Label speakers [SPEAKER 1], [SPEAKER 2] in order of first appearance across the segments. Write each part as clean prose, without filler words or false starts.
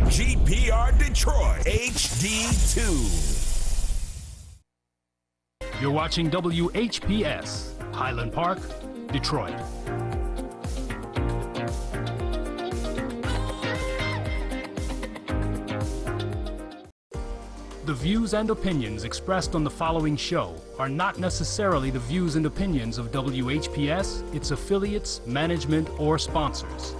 [SPEAKER 1] GPR Detroit HD2.
[SPEAKER 2] You're watching WHPS, Highland Park, Detroit. The views and opinions expressed on the following show are not necessarily the views and opinions of WHPS, its affiliates, management, or sponsors.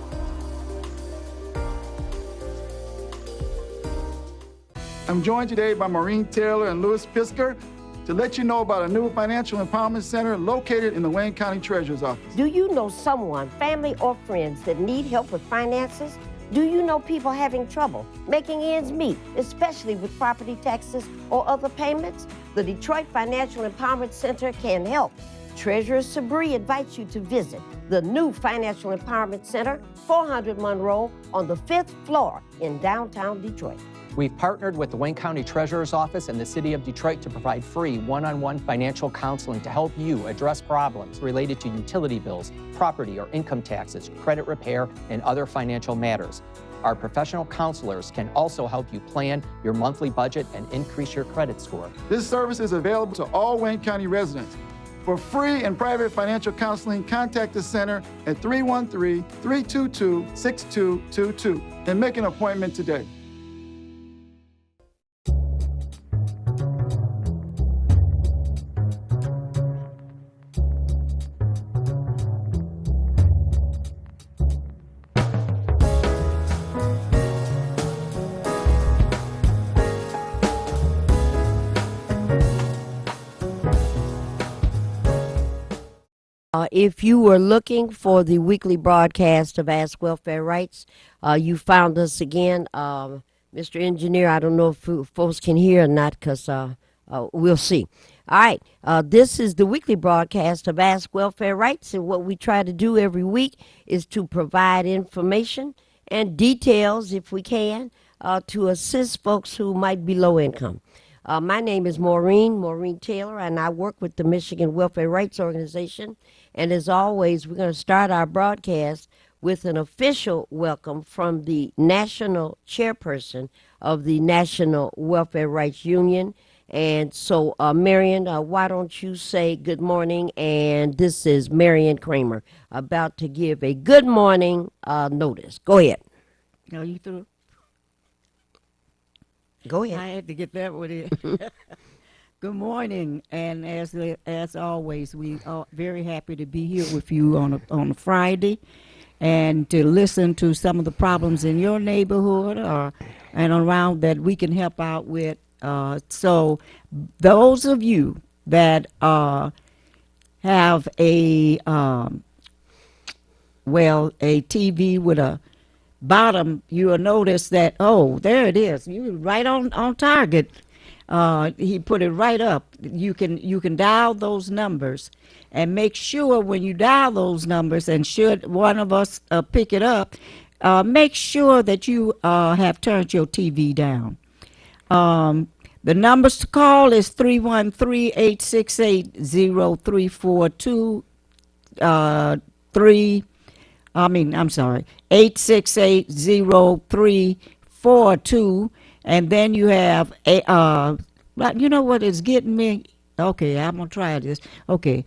[SPEAKER 3] I'm joined today by Maureen Taylor and Louis Pisker to let you know about a new financial empowerment center located in the Wayne County Treasurer's Office.
[SPEAKER 4] Do you know someone, family or friends, that need help with finances? Do you know people having trouble making ends meet, especially with property taxes or other payments? The Detroit Financial Empowerment Center can help. Treasurer Sabri invites you to visit the new Financial Empowerment Center, 400 Monroe, on the 5th floor in downtown Detroit.
[SPEAKER 5] We've partnered with the Wayne County Treasurer's Office and the City of Detroit to provide free one-on-one financial counseling to help you address problems related to utility bills, property or income taxes, credit repair, and other financial matters. Our professional counselors can also help you plan your monthly budget and increase your credit score.
[SPEAKER 3] This service is available to all Wayne County residents. For free and private financial counseling, contact the center at 313-322-6222 and make an appointment today.
[SPEAKER 4] If you were looking for the weekly broadcast of Ask Welfare Rights, you found us again. Mr. Engineer, I don't know if folks can hear or not, because we'll see. All right, this is the weekly broadcast of Ask Welfare Rights, and what we try to do every week is to provide information and details, if we can, to assist folks who might be low income. My name is Maureen Taylor, and I work with the Michigan Welfare Rights Organization. And as always, we're going to start our broadcast with an official welcome from the national chairperson of the National Welfare Rights Union. And so, Marion, why don't you say good morning? And this is Marion Kramer about to give a good morning notice. Go ahead.
[SPEAKER 6] Are you through?
[SPEAKER 4] Go ahead.
[SPEAKER 6] I had to get that one in. Good morning, and as always, we are very happy to be here with you on a Friday, and to listen to some of the problems in your neighborhood and around that we can help out with. So, those of you that have a TV with a bottom, you will notice that, oh, there it is. You right on target. He put it right up. You can dial those numbers, and make sure when you dial those numbers, and should one of us pick it up, make sure that you have turned your TV down. The numbers to call is 313-868-0342, 868-0342, and then you have you know what is getting me? Okay, I'm gonna try this. Okay,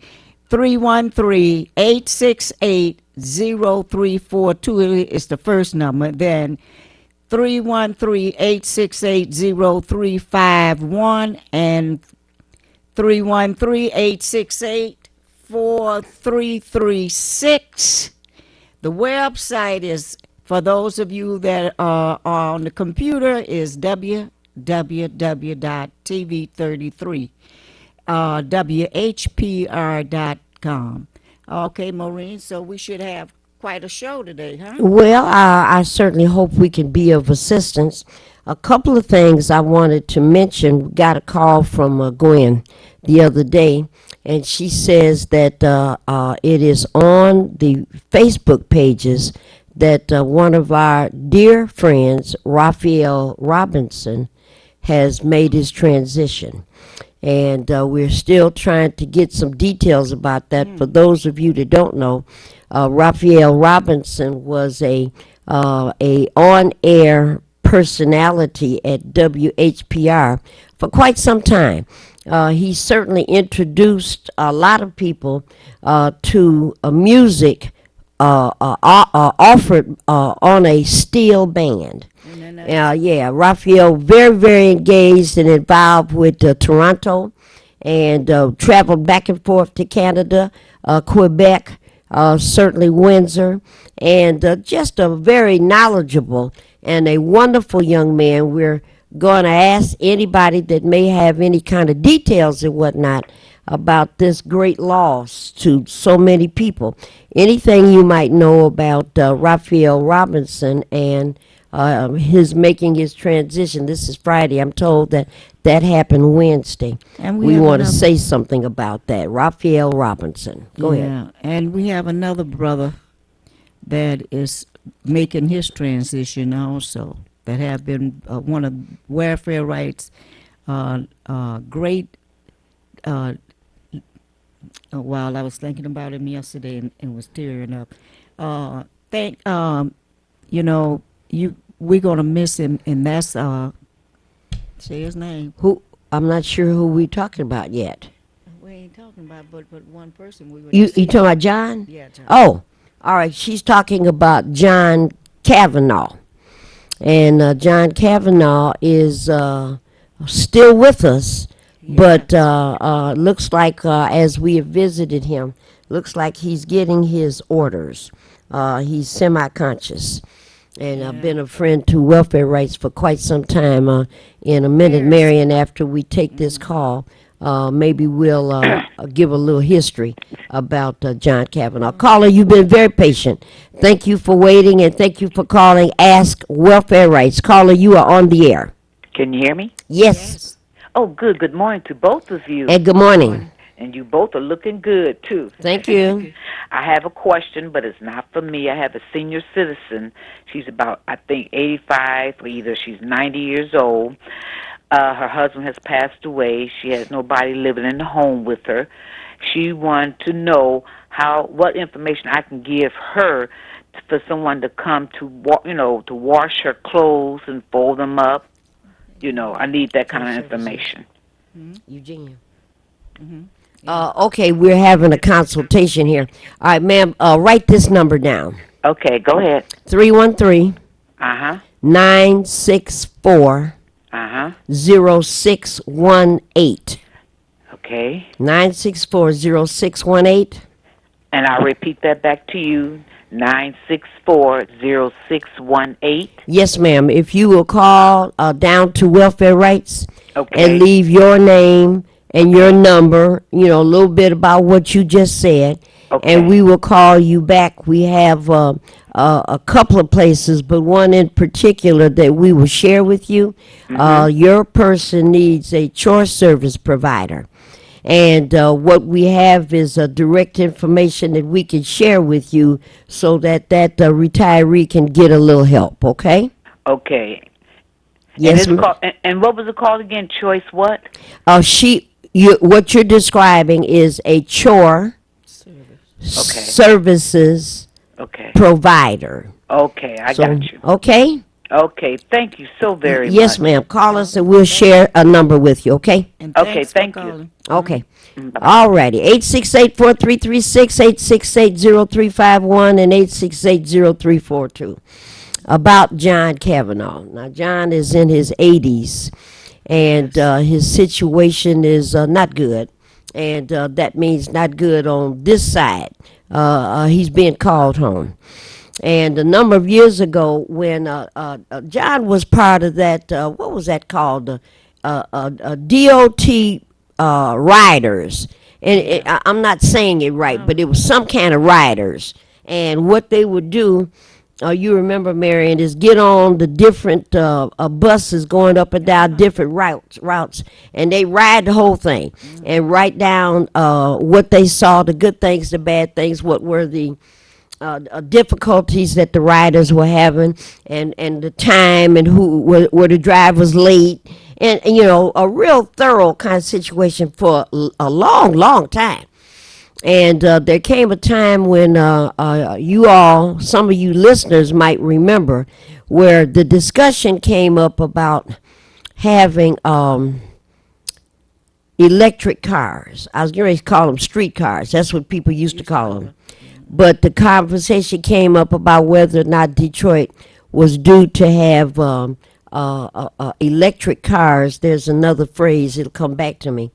[SPEAKER 6] 313-868-0342 is the first number. Then 313-868-0351 and 313-868-4336. The website is, for those of you that are on the computer, is www.tv33, WHPR.com. Okay, Maureen, so we should have quite a show today, huh?
[SPEAKER 4] Well, I certainly hope we can be of assistance. A couple of things I wanted to mention. We got a call from Gwen the other day, and she says that it is on the Facebook pages that one of our dear friends, Raphael Robinson, has made his transition. And we're still trying to get some details about that. For those of you that don't know, Raphael Robinson was a on-air personality at WHPR for quite some time. He certainly introduced a lot of people to music offered on a steel band. Yeah, Raphael, very, very engaged and involved with Toronto, and traveled back and forth to Canada, Quebec, certainly Windsor, and just a very knowledgeable and a wonderful young man. We're going to ask anybody that may have any kind of details and whatnot about this great loss to so many people. Anything you might know about Raphael Robinson and his making his transition. This is Friday. I'm told that happened Wednesday.
[SPEAKER 6] And
[SPEAKER 4] we
[SPEAKER 6] have
[SPEAKER 4] want to
[SPEAKER 6] another-
[SPEAKER 4] say something about that. Raphael Robinson. Go ahead.
[SPEAKER 6] Yeah, and we have another brother that is making his transition also, that have been one of welfare rights great. While I was thinking about him yesterday and was tearing up. We're gonna miss him, and that's say his name.
[SPEAKER 4] Who? I'm not sure who we're talking about yet.
[SPEAKER 6] We ain't talking about but one person. We were
[SPEAKER 4] You talking about John?
[SPEAKER 6] Yeah, John.
[SPEAKER 4] Oh, all right. She's talking about John Kavanaugh. And John Kavanaugh is still with us, but looks like as we have visited him, looks like he's getting his orders. He's semi-conscious. And I've been a friend to welfare rights for quite some time. In a minute, Marion, after we take this call, maybe we'll give a little history about John Kavanaugh. Caller, you've been very patient. Thank you for waiting, and thank you for calling Ask Welfare Rights. Caller, you are on the air.
[SPEAKER 7] Can you hear me?
[SPEAKER 4] Yes.
[SPEAKER 7] Oh, good. Good morning to both of you.
[SPEAKER 4] And good morning.
[SPEAKER 7] And you both are looking good, too.
[SPEAKER 4] Thank you.
[SPEAKER 7] I have a question, but it's not for me. I have a senior citizen. She's about, I think, 85, or either she's 90 years old. Her husband has passed away. She has nobody living in the home with her. She wanted to know what information I can give her for someone to come to wash her clothes and fold them up. I need that kind of information.
[SPEAKER 4] Eugenia. Okay, we're having a consultation here. All right, ma'am, write this number down.
[SPEAKER 7] Okay, go ahead.
[SPEAKER 4] 313
[SPEAKER 7] Uh-huh.
[SPEAKER 4] 964
[SPEAKER 7] Uh-huh.
[SPEAKER 4] 0618.
[SPEAKER 7] Okay.
[SPEAKER 4] 964-0618.
[SPEAKER 7] And I'll repeat that back to you. 964-0618.
[SPEAKER 4] Yes, ma'am. If you will call down to Welfare Rights
[SPEAKER 7] Okay.
[SPEAKER 4] and leave your name and your number, a little bit about what you just said,
[SPEAKER 7] Okay.
[SPEAKER 4] and we will call you back. We have a couple of places, but one in particular that we will share with you. Your person needs a chore service provider. And what we have is direct information that we can share with you so that retiree can get a little help, okay?
[SPEAKER 7] Okay.
[SPEAKER 4] Yes,
[SPEAKER 7] and,
[SPEAKER 4] ma'am.
[SPEAKER 7] and what was it called again? Choice what?
[SPEAKER 4] What you're describing is a chore services provider.
[SPEAKER 7] Okay, I got you.
[SPEAKER 4] Okay?
[SPEAKER 7] Okay, thank you so very much.
[SPEAKER 4] Yes, ma'am. Call us and we'll share a number with you, okay?
[SPEAKER 6] And
[SPEAKER 7] Okay,
[SPEAKER 6] thanks for
[SPEAKER 7] thank you.
[SPEAKER 6] calling.
[SPEAKER 4] Okay. All righty. 868-4336, 868-0351, and 868-0342. About John Kavanaugh. Now, John is in his 80s, and his situation is not good. And that means not good on this side. He's being called home. And a number of years ago, when John was part of that, what was that called? DOT riders. And I'm not saying it right, but it was some kind of riders. And what they would do, you remember, Marion, is get on the different buses going up and down different routes, and they ride the whole thing and write down what they saw, the good things, the bad things, what were the difficulties that the riders were having, and the time, and who were the drivers late, and a real thorough kind of situation for a long time. And there came a time when you all, some of you listeners might remember, where the discussion came up about having electric cars. I was going to call them street cars. That's what people used to call them. But the conversation came up about whether or not Detroit was due to have electric cars. There's another phrase, it'll come back to me.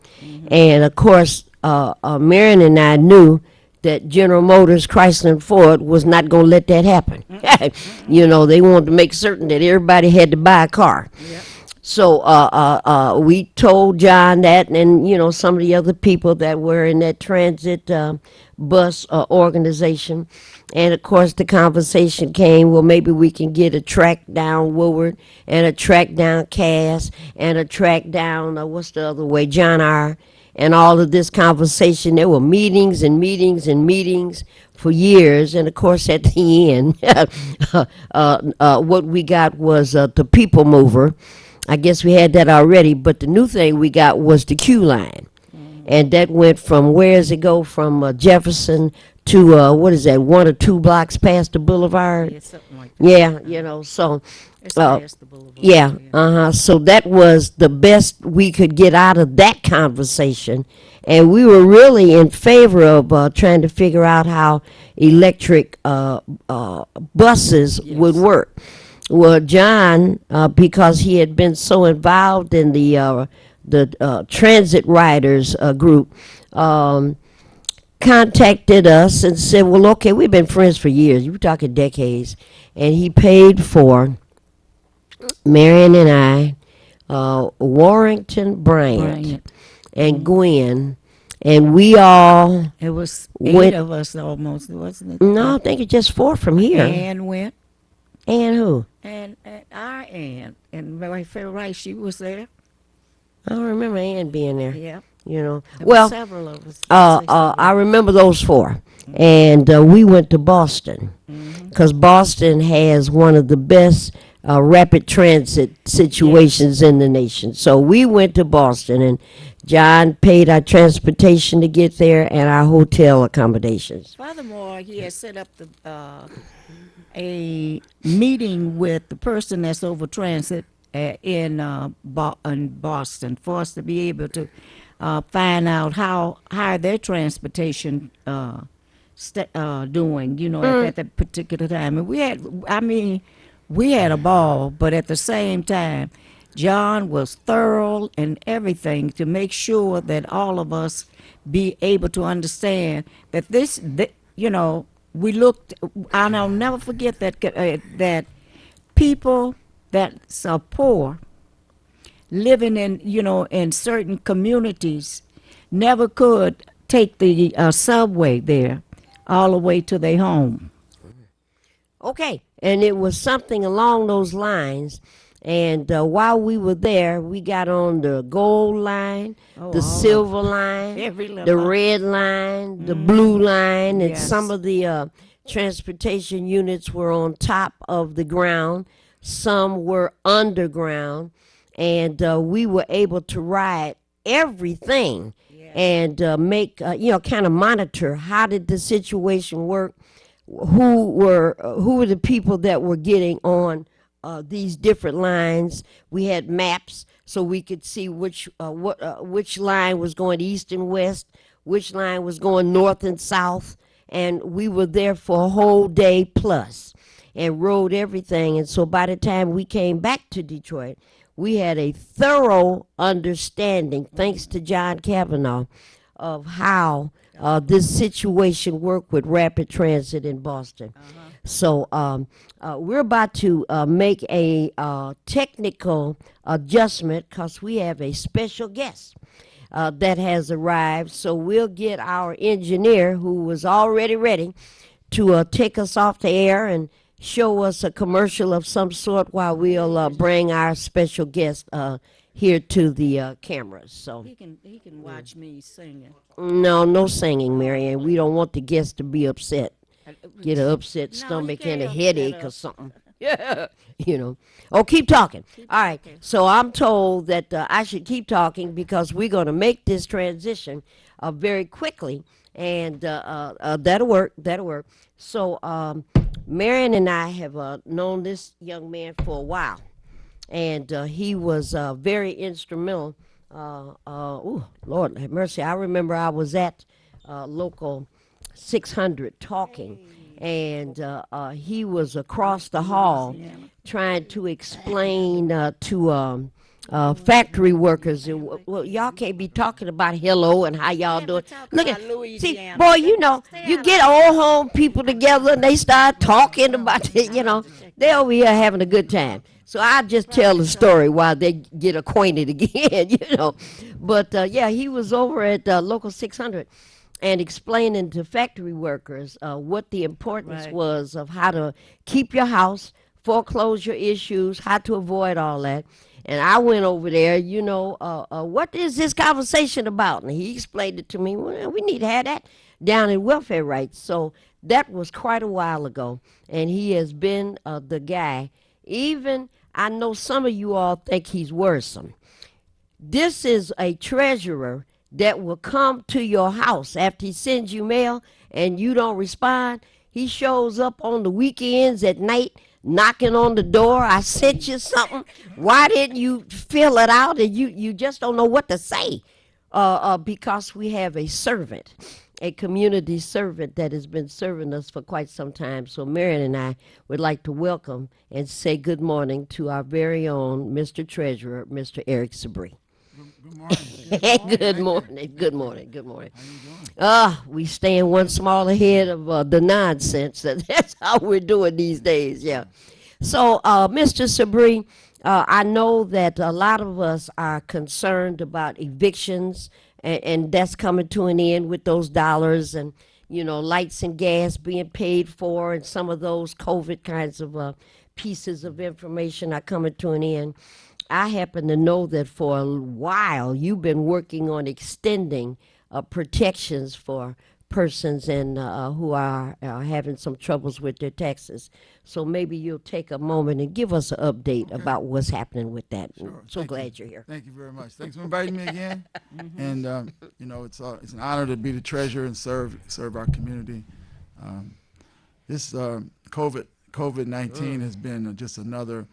[SPEAKER 4] And of course, Marion and I knew that General Motors, Chrysler, and Ford was not going to let that happen. You know, they wanted to make certain that everybody had to buy a car. So we told John that, and you know, some of the other people that were in that transit bus organization. And of course, the conversation came, well, maybe we can get a track down Woodward, and a track down Cass, and a track down, what's the other way, John R. And all of this conversation, there were meetings and meetings and meetings for years. And of course, at the end, what we got was the people mover. I guess we had that already, but the new thing we got was the Q line. And that went from, where does it go, from Jefferson to, what is that, 1 or 2 blocks past the boulevard?
[SPEAKER 6] Yeah, something like that.
[SPEAKER 4] Yeah, you know, so,
[SPEAKER 6] It's past the boulevard.
[SPEAKER 4] yeah, so that was the best we could get out of that conversation. And we were really in favor of trying to figure out how electric buses would work. Well, John, because he had been so involved in the transit riders group, contacted us and said, well, okay, we've been friends for years. You were talking decades. And he paid for Marion and I, Warrington Bryant, and Gwen, and we all
[SPEAKER 6] It was
[SPEAKER 4] went,
[SPEAKER 6] 8 of us almost, wasn't it?
[SPEAKER 4] no, I think it's just 4 from here.
[SPEAKER 6] Ann went,
[SPEAKER 4] And who?
[SPEAKER 6] and our Ann, and my friend Rice, she was there.
[SPEAKER 4] I don't remember Ann being there.
[SPEAKER 6] Yeah.
[SPEAKER 4] You know,
[SPEAKER 6] There were
[SPEAKER 4] well,
[SPEAKER 6] several of us.
[SPEAKER 4] I remember those 4, and we went to Boston, because Boston has one of the best rapid transit situations in the nation. So we went to Boston, and John paid our transportation to get there and our hotel accommodations.
[SPEAKER 6] Furthermore, he had set up a meeting with the person that's over transit in Boston for us to be able to find out how their transportation doing, you know, at that particular time. And we had a ball, but at the same time, John was thorough in everything to make sure that all of us be able to understand that you know, we looked, and I'll never forget that people that are poor, living in, you know, in certain communities, never could take the subway there all the way to their home.
[SPEAKER 4] Okay, and it was something along those lines. And while we were there, we got on the gold line, the silver line,
[SPEAKER 6] Every little
[SPEAKER 4] the
[SPEAKER 6] line.
[SPEAKER 4] red line, the blue line, and
[SPEAKER 6] Yes.
[SPEAKER 4] some of the transportation units were on top of the ground. Some were underground, and we were able to ride everything and make, you know, kind of monitor how did the situation work, who were the people that were getting on these different lines. We had maps so we could see which line was going east and west, which line was going north and south, and we were there for a whole day plus and rode everything. And so by the time we came back to Detroit, we had a thorough understanding, thanks to John Kavanaugh, of how this situation worked with rapid transit in Boston. So we're about to make a technical adjustment because we have a special guest that has arrived. So we'll get our engineer, who was already ready, to take us off the air and show us a commercial of some sort while we'll bring our special guest here to the cameras. So
[SPEAKER 6] He can watch me singing.
[SPEAKER 4] no singing, Marianne. We don't want the guests to be upset. Get an upset stomach and a
[SPEAKER 6] can't
[SPEAKER 4] headache
[SPEAKER 6] upset
[SPEAKER 4] or
[SPEAKER 6] us.
[SPEAKER 4] something. Yeah, you know. Oh, keep talking. All right. So I'm told that I should keep talking because we're going to make this transition very quickly, and that'll work. That'll work. So Marion and I have known this young man for a while, and he was very instrumental. Lord have mercy! I remember I was at local 600 talking, and he was across the hall trying to explain to factory workers. And, well, y'all can't be talking about hello and how y'all doing. Look at, see, boy, you know, you get old home people together and they start talking about it, you know, they over here having a good time. So I just tell the story while they get acquainted again, you know. But yeah, he was over at local 600 and explaining to factory workers what the importance was of how to keep your house, foreclosure issues, how to avoid all that. And I went over there, you know, what is this conversation about? And he explained it to me. Well, we need to have that down in welfare rights. So that was quite a while ago. And he has been the guy. Even, I know some of you all think he's worrisome. This is a treasurer that will come to your house after he sends you mail and you don't respond. He shows up on the weekends at night knocking on the door. I sent you something. Why didn't you fill it out? And you just don't know what to say because we have a servant, a community servant that has been serving us for quite some time. So Marion and I would like to welcome and say good morning to our very own Mr. Treasurer, Mr. Eric Sabri.
[SPEAKER 3] Good morning.
[SPEAKER 4] Good morning. Good morning. Good morning. How you doing? We staying one small ahead of the nonsense. That's how we're doing these days. Yeah. So, Mr. Sabri, I know that a lot of us are concerned about evictions, and that's coming to an end with those dollars and, you know, lights and gas being paid for, and some of those COVID kinds of pieces of information are coming to an end. I happen to know that for a while you've been working on extending protections for persons and who are having some troubles with their taxes. So maybe you'll take a moment and give us an update about what's happening with that.
[SPEAKER 3] Sure.
[SPEAKER 4] So glad you're here.
[SPEAKER 3] Thank you very much. Thanks for inviting me again. And you know, it's an honor to be the treasurer and serve our community. This COVID-19 has been just another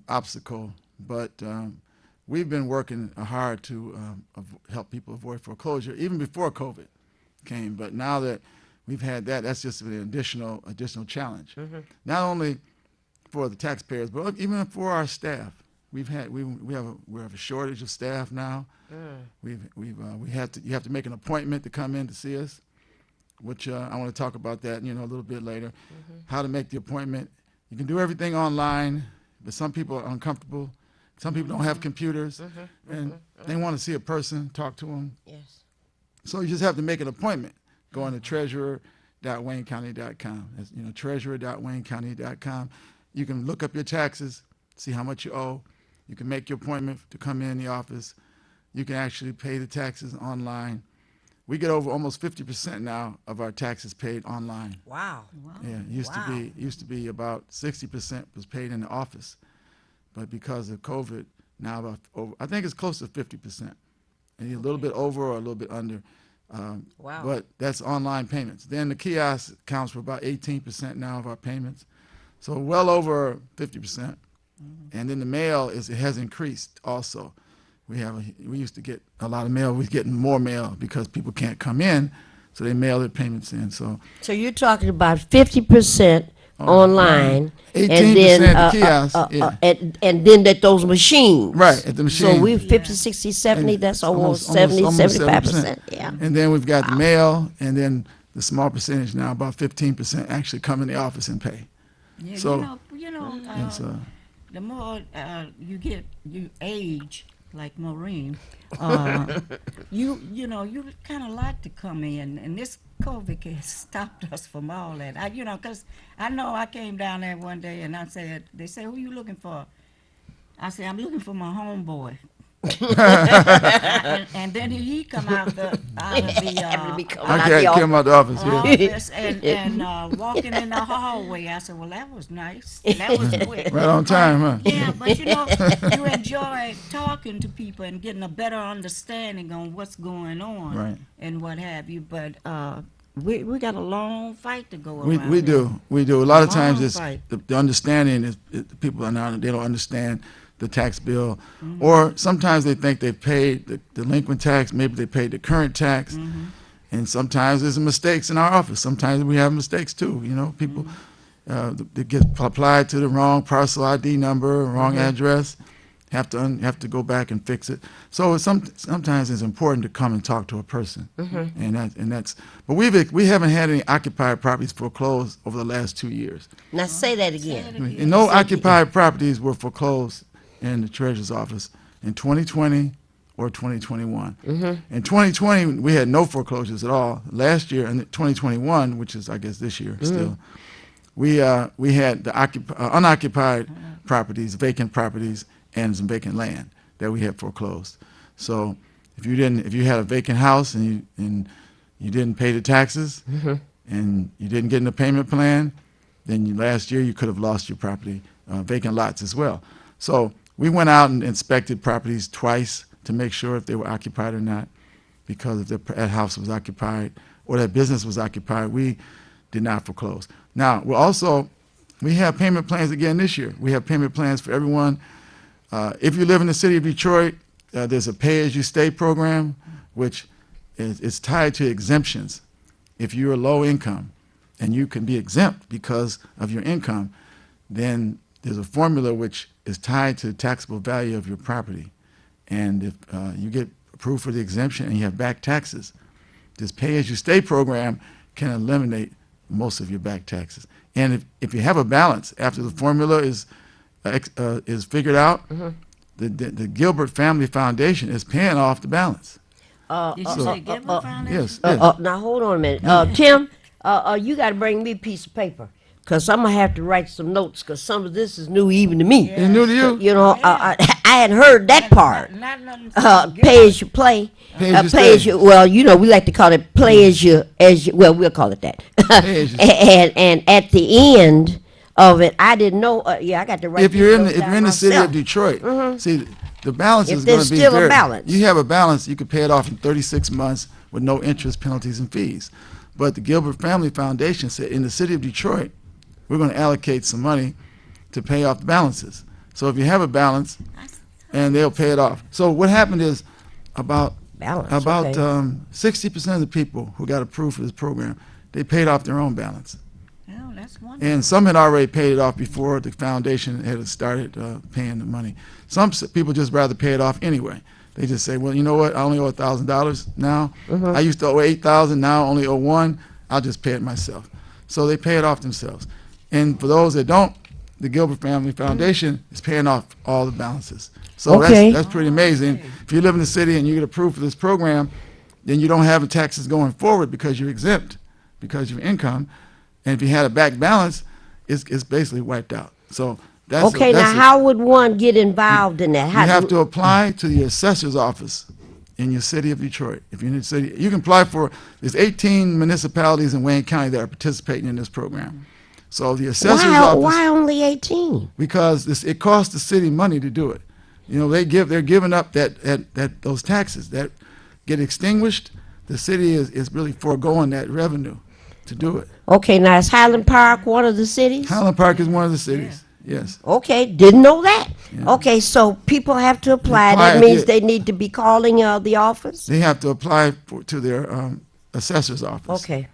[SPEAKER 3] obstacle, but we've been working hard to help people avoid foreclosure even before COVID came. But now that we've had that, that's just an additional challenge. Not only for the taxpayers, but even for our staff. We have a shortage of staff now. You have to make an appointment to come in to see us, which I want to talk about that, you know, a little bit later. How to make the appointment. You can do everything online, but some people are uncomfortable. Some people don't have computers, and they want to see a person, talk to them.
[SPEAKER 4] Yes.
[SPEAKER 3] So you just have to make an appointment. Go on to treasurer.waynecounty.com. That's, you know, treasurer.waynecounty.com. You can look up your taxes, see how much you owe. You can make your appointment to come in the office. You can actually pay the taxes online. We get over almost 50% now of our taxes paid online.
[SPEAKER 4] Wow.
[SPEAKER 3] Yeah, used to be about 60% was paid in the office, but because of COVID, now I think it's close to 50%, and a little bit over or a little bit under.
[SPEAKER 4] Wow.
[SPEAKER 3] But that's online payments. Then the kiosk accounts for about 18% now of our payments, so well over 50%. And then the mail it has increased also. We used to get a lot of mail. We're getting more mail because people can't come in, so they mail their payments in. So
[SPEAKER 4] you're talking about 50% online,
[SPEAKER 3] 18%
[SPEAKER 4] and then
[SPEAKER 3] kiosks,
[SPEAKER 4] and then at those machines.
[SPEAKER 3] Right, at the machine.
[SPEAKER 4] So we're 50, 60, 70. That's almost 70, 75%. Yeah.
[SPEAKER 3] And then we've got the mail, and then the small percentage now, about 15%, actually come in the office and pay.
[SPEAKER 6] Yeah,
[SPEAKER 3] So
[SPEAKER 6] the more you age, like Maureen, you kind of like to come in, and this COVID has stopped us from all that. Because I know I came down there one day and they said, who you looking for? I said, I'm looking for my homeboy. And then he come out of the
[SPEAKER 4] After me coming
[SPEAKER 3] I
[SPEAKER 4] out
[SPEAKER 3] can't
[SPEAKER 4] the
[SPEAKER 3] came out the office. Yeah.
[SPEAKER 6] office and walking in the hallway. I said, well, that was nice. That was quick.
[SPEAKER 3] Right on time, huh?
[SPEAKER 6] Yeah, but you know, you enjoy talking to people and getting a better understanding on what's going on
[SPEAKER 3] Right.
[SPEAKER 6] and what have you. But we got a long fight to go
[SPEAKER 3] We
[SPEAKER 6] around.
[SPEAKER 3] we do. We do. A lot of times
[SPEAKER 6] Long
[SPEAKER 3] it's
[SPEAKER 6] fight.
[SPEAKER 3] the understanding is the people are not, they don't understand the tax bill, or sometimes they think they've paid the delinquent tax, maybe they paid the current tax, and sometimes there's mistakes in our office. Sometimes we have mistakes too. You know, people they get applied to the wrong parcel ID number, wrong address, have to go back and fix it. So sometimes it's important to come and talk to a person, and that's. But we haven't had any occupied properties foreclosed over the last 2 years.
[SPEAKER 4] Now say that again.
[SPEAKER 3] And no occupied properties were foreclosed in the treasurer's office in 2020 or 2021. In 2020, we had no foreclosures at all. Last year, in 2021, which is I guess this year still, we had the unoccupied properties, vacant properties, and some vacant land that we had foreclosed. So if you had a vacant house and you didn't pay the taxes and you didn't get in the payment plan, then last year you could have lost your property, vacant lots as well. So we went out and inspected properties twice to make sure if they were occupied or not, because if that house was occupied or that business was occupied, we did not foreclose. Now, we have payment plans again this year. We have payment plans for everyone. If you live in the city of Detroit, there's a pay-as-you-stay program, which is tied to exemptions. If you're low income and you can be exempt because of your income, then there's a formula which is tied to the taxable value of your property. And if you get approved for the exemption and you have back taxes, this pay-as-you-stay program can eliminate most of your back taxes. And if you have a balance after the formula is figured out, the Gilbert Family Foundation is paying off the balance.
[SPEAKER 6] Did you say Gilbert Foundation?
[SPEAKER 3] Yes.
[SPEAKER 4] Now hold on a minute. Tim, you got to bring me a piece of paper. Because I'm going to have to write some notes because some of this is new even to me.
[SPEAKER 3] It's new to you?
[SPEAKER 4] You know, I hadn't heard that part.
[SPEAKER 6] Not nothing.
[SPEAKER 4] Pay as you play.
[SPEAKER 3] Pay as you
[SPEAKER 4] Pay as
[SPEAKER 3] stay.
[SPEAKER 4] you, well, you know, we like to call it play as you, well, we'll call it that.
[SPEAKER 3] Pay as you
[SPEAKER 4] and at the end of it, I didn't know, I got to write
[SPEAKER 3] If you're in
[SPEAKER 4] these
[SPEAKER 3] the,
[SPEAKER 4] notes
[SPEAKER 3] if you're in the
[SPEAKER 4] down
[SPEAKER 3] city of
[SPEAKER 4] myself.
[SPEAKER 3] Detroit, see, the balance
[SPEAKER 4] If
[SPEAKER 3] is going
[SPEAKER 4] there's
[SPEAKER 3] to be
[SPEAKER 4] still a
[SPEAKER 3] very.
[SPEAKER 4] balance.
[SPEAKER 3] You have a balance, you could pay it off in 36 months with no interest, penalties, and fees. But the Gilbert Family Foundation said in the city of Detroit, we're going to allocate some money to pay off the balances. So if you have a balance, and they'll pay it off. So what happened is about
[SPEAKER 4] Balance,
[SPEAKER 3] about
[SPEAKER 4] okay.
[SPEAKER 3] 60% of the people who got approved for this program, they paid off their own balance.
[SPEAKER 6] Oh, that's wonderful.
[SPEAKER 3] And some had already paid it off before the foundation had started paying the money. Some people just rather pay it off anyway. They just say, well, you know what, I only owe $1,000 now. I used to owe $8,000, now I only owe $1,000. I'll just pay it myself. So they pay it off themselves. And for those that don't, the Gilbert Family Foundation is paying off all the balances. So
[SPEAKER 4] Okay.
[SPEAKER 3] that's pretty amazing. If you live in the city and you get approved for this program, then you don't have the taxes going forward because you're exempt because of your income. And if you had a back balance, it's basically wiped out. So that's
[SPEAKER 4] Okay, now how would one get involved in that?
[SPEAKER 3] you
[SPEAKER 4] How
[SPEAKER 3] have
[SPEAKER 4] do-
[SPEAKER 3] to apply to the assessor's office in your city of Detroit. If you're in the city, you can apply there's 18 municipalities in Wayne County that are participating in this program. So the assessor's office,
[SPEAKER 4] why only 18?
[SPEAKER 3] because it costs the city money to do it. You know, they're giving up those taxes that get extinguished. The city is really foregoing that revenue to do it.
[SPEAKER 4] Okay, now is Highland Park one of the cities?
[SPEAKER 3] Highland Park is one of the cities. Yes.
[SPEAKER 4] Okay, didn't know that. Okay, so people have to apply.
[SPEAKER 3] Apply,
[SPEAKER 4] That means
[SPEAKER 3] yeah.
[SPEAKER 4] they need to be calling the office?
[SPEAKER 3] They have to apply to their assessor's office.
[SPEAKER 4] Okay,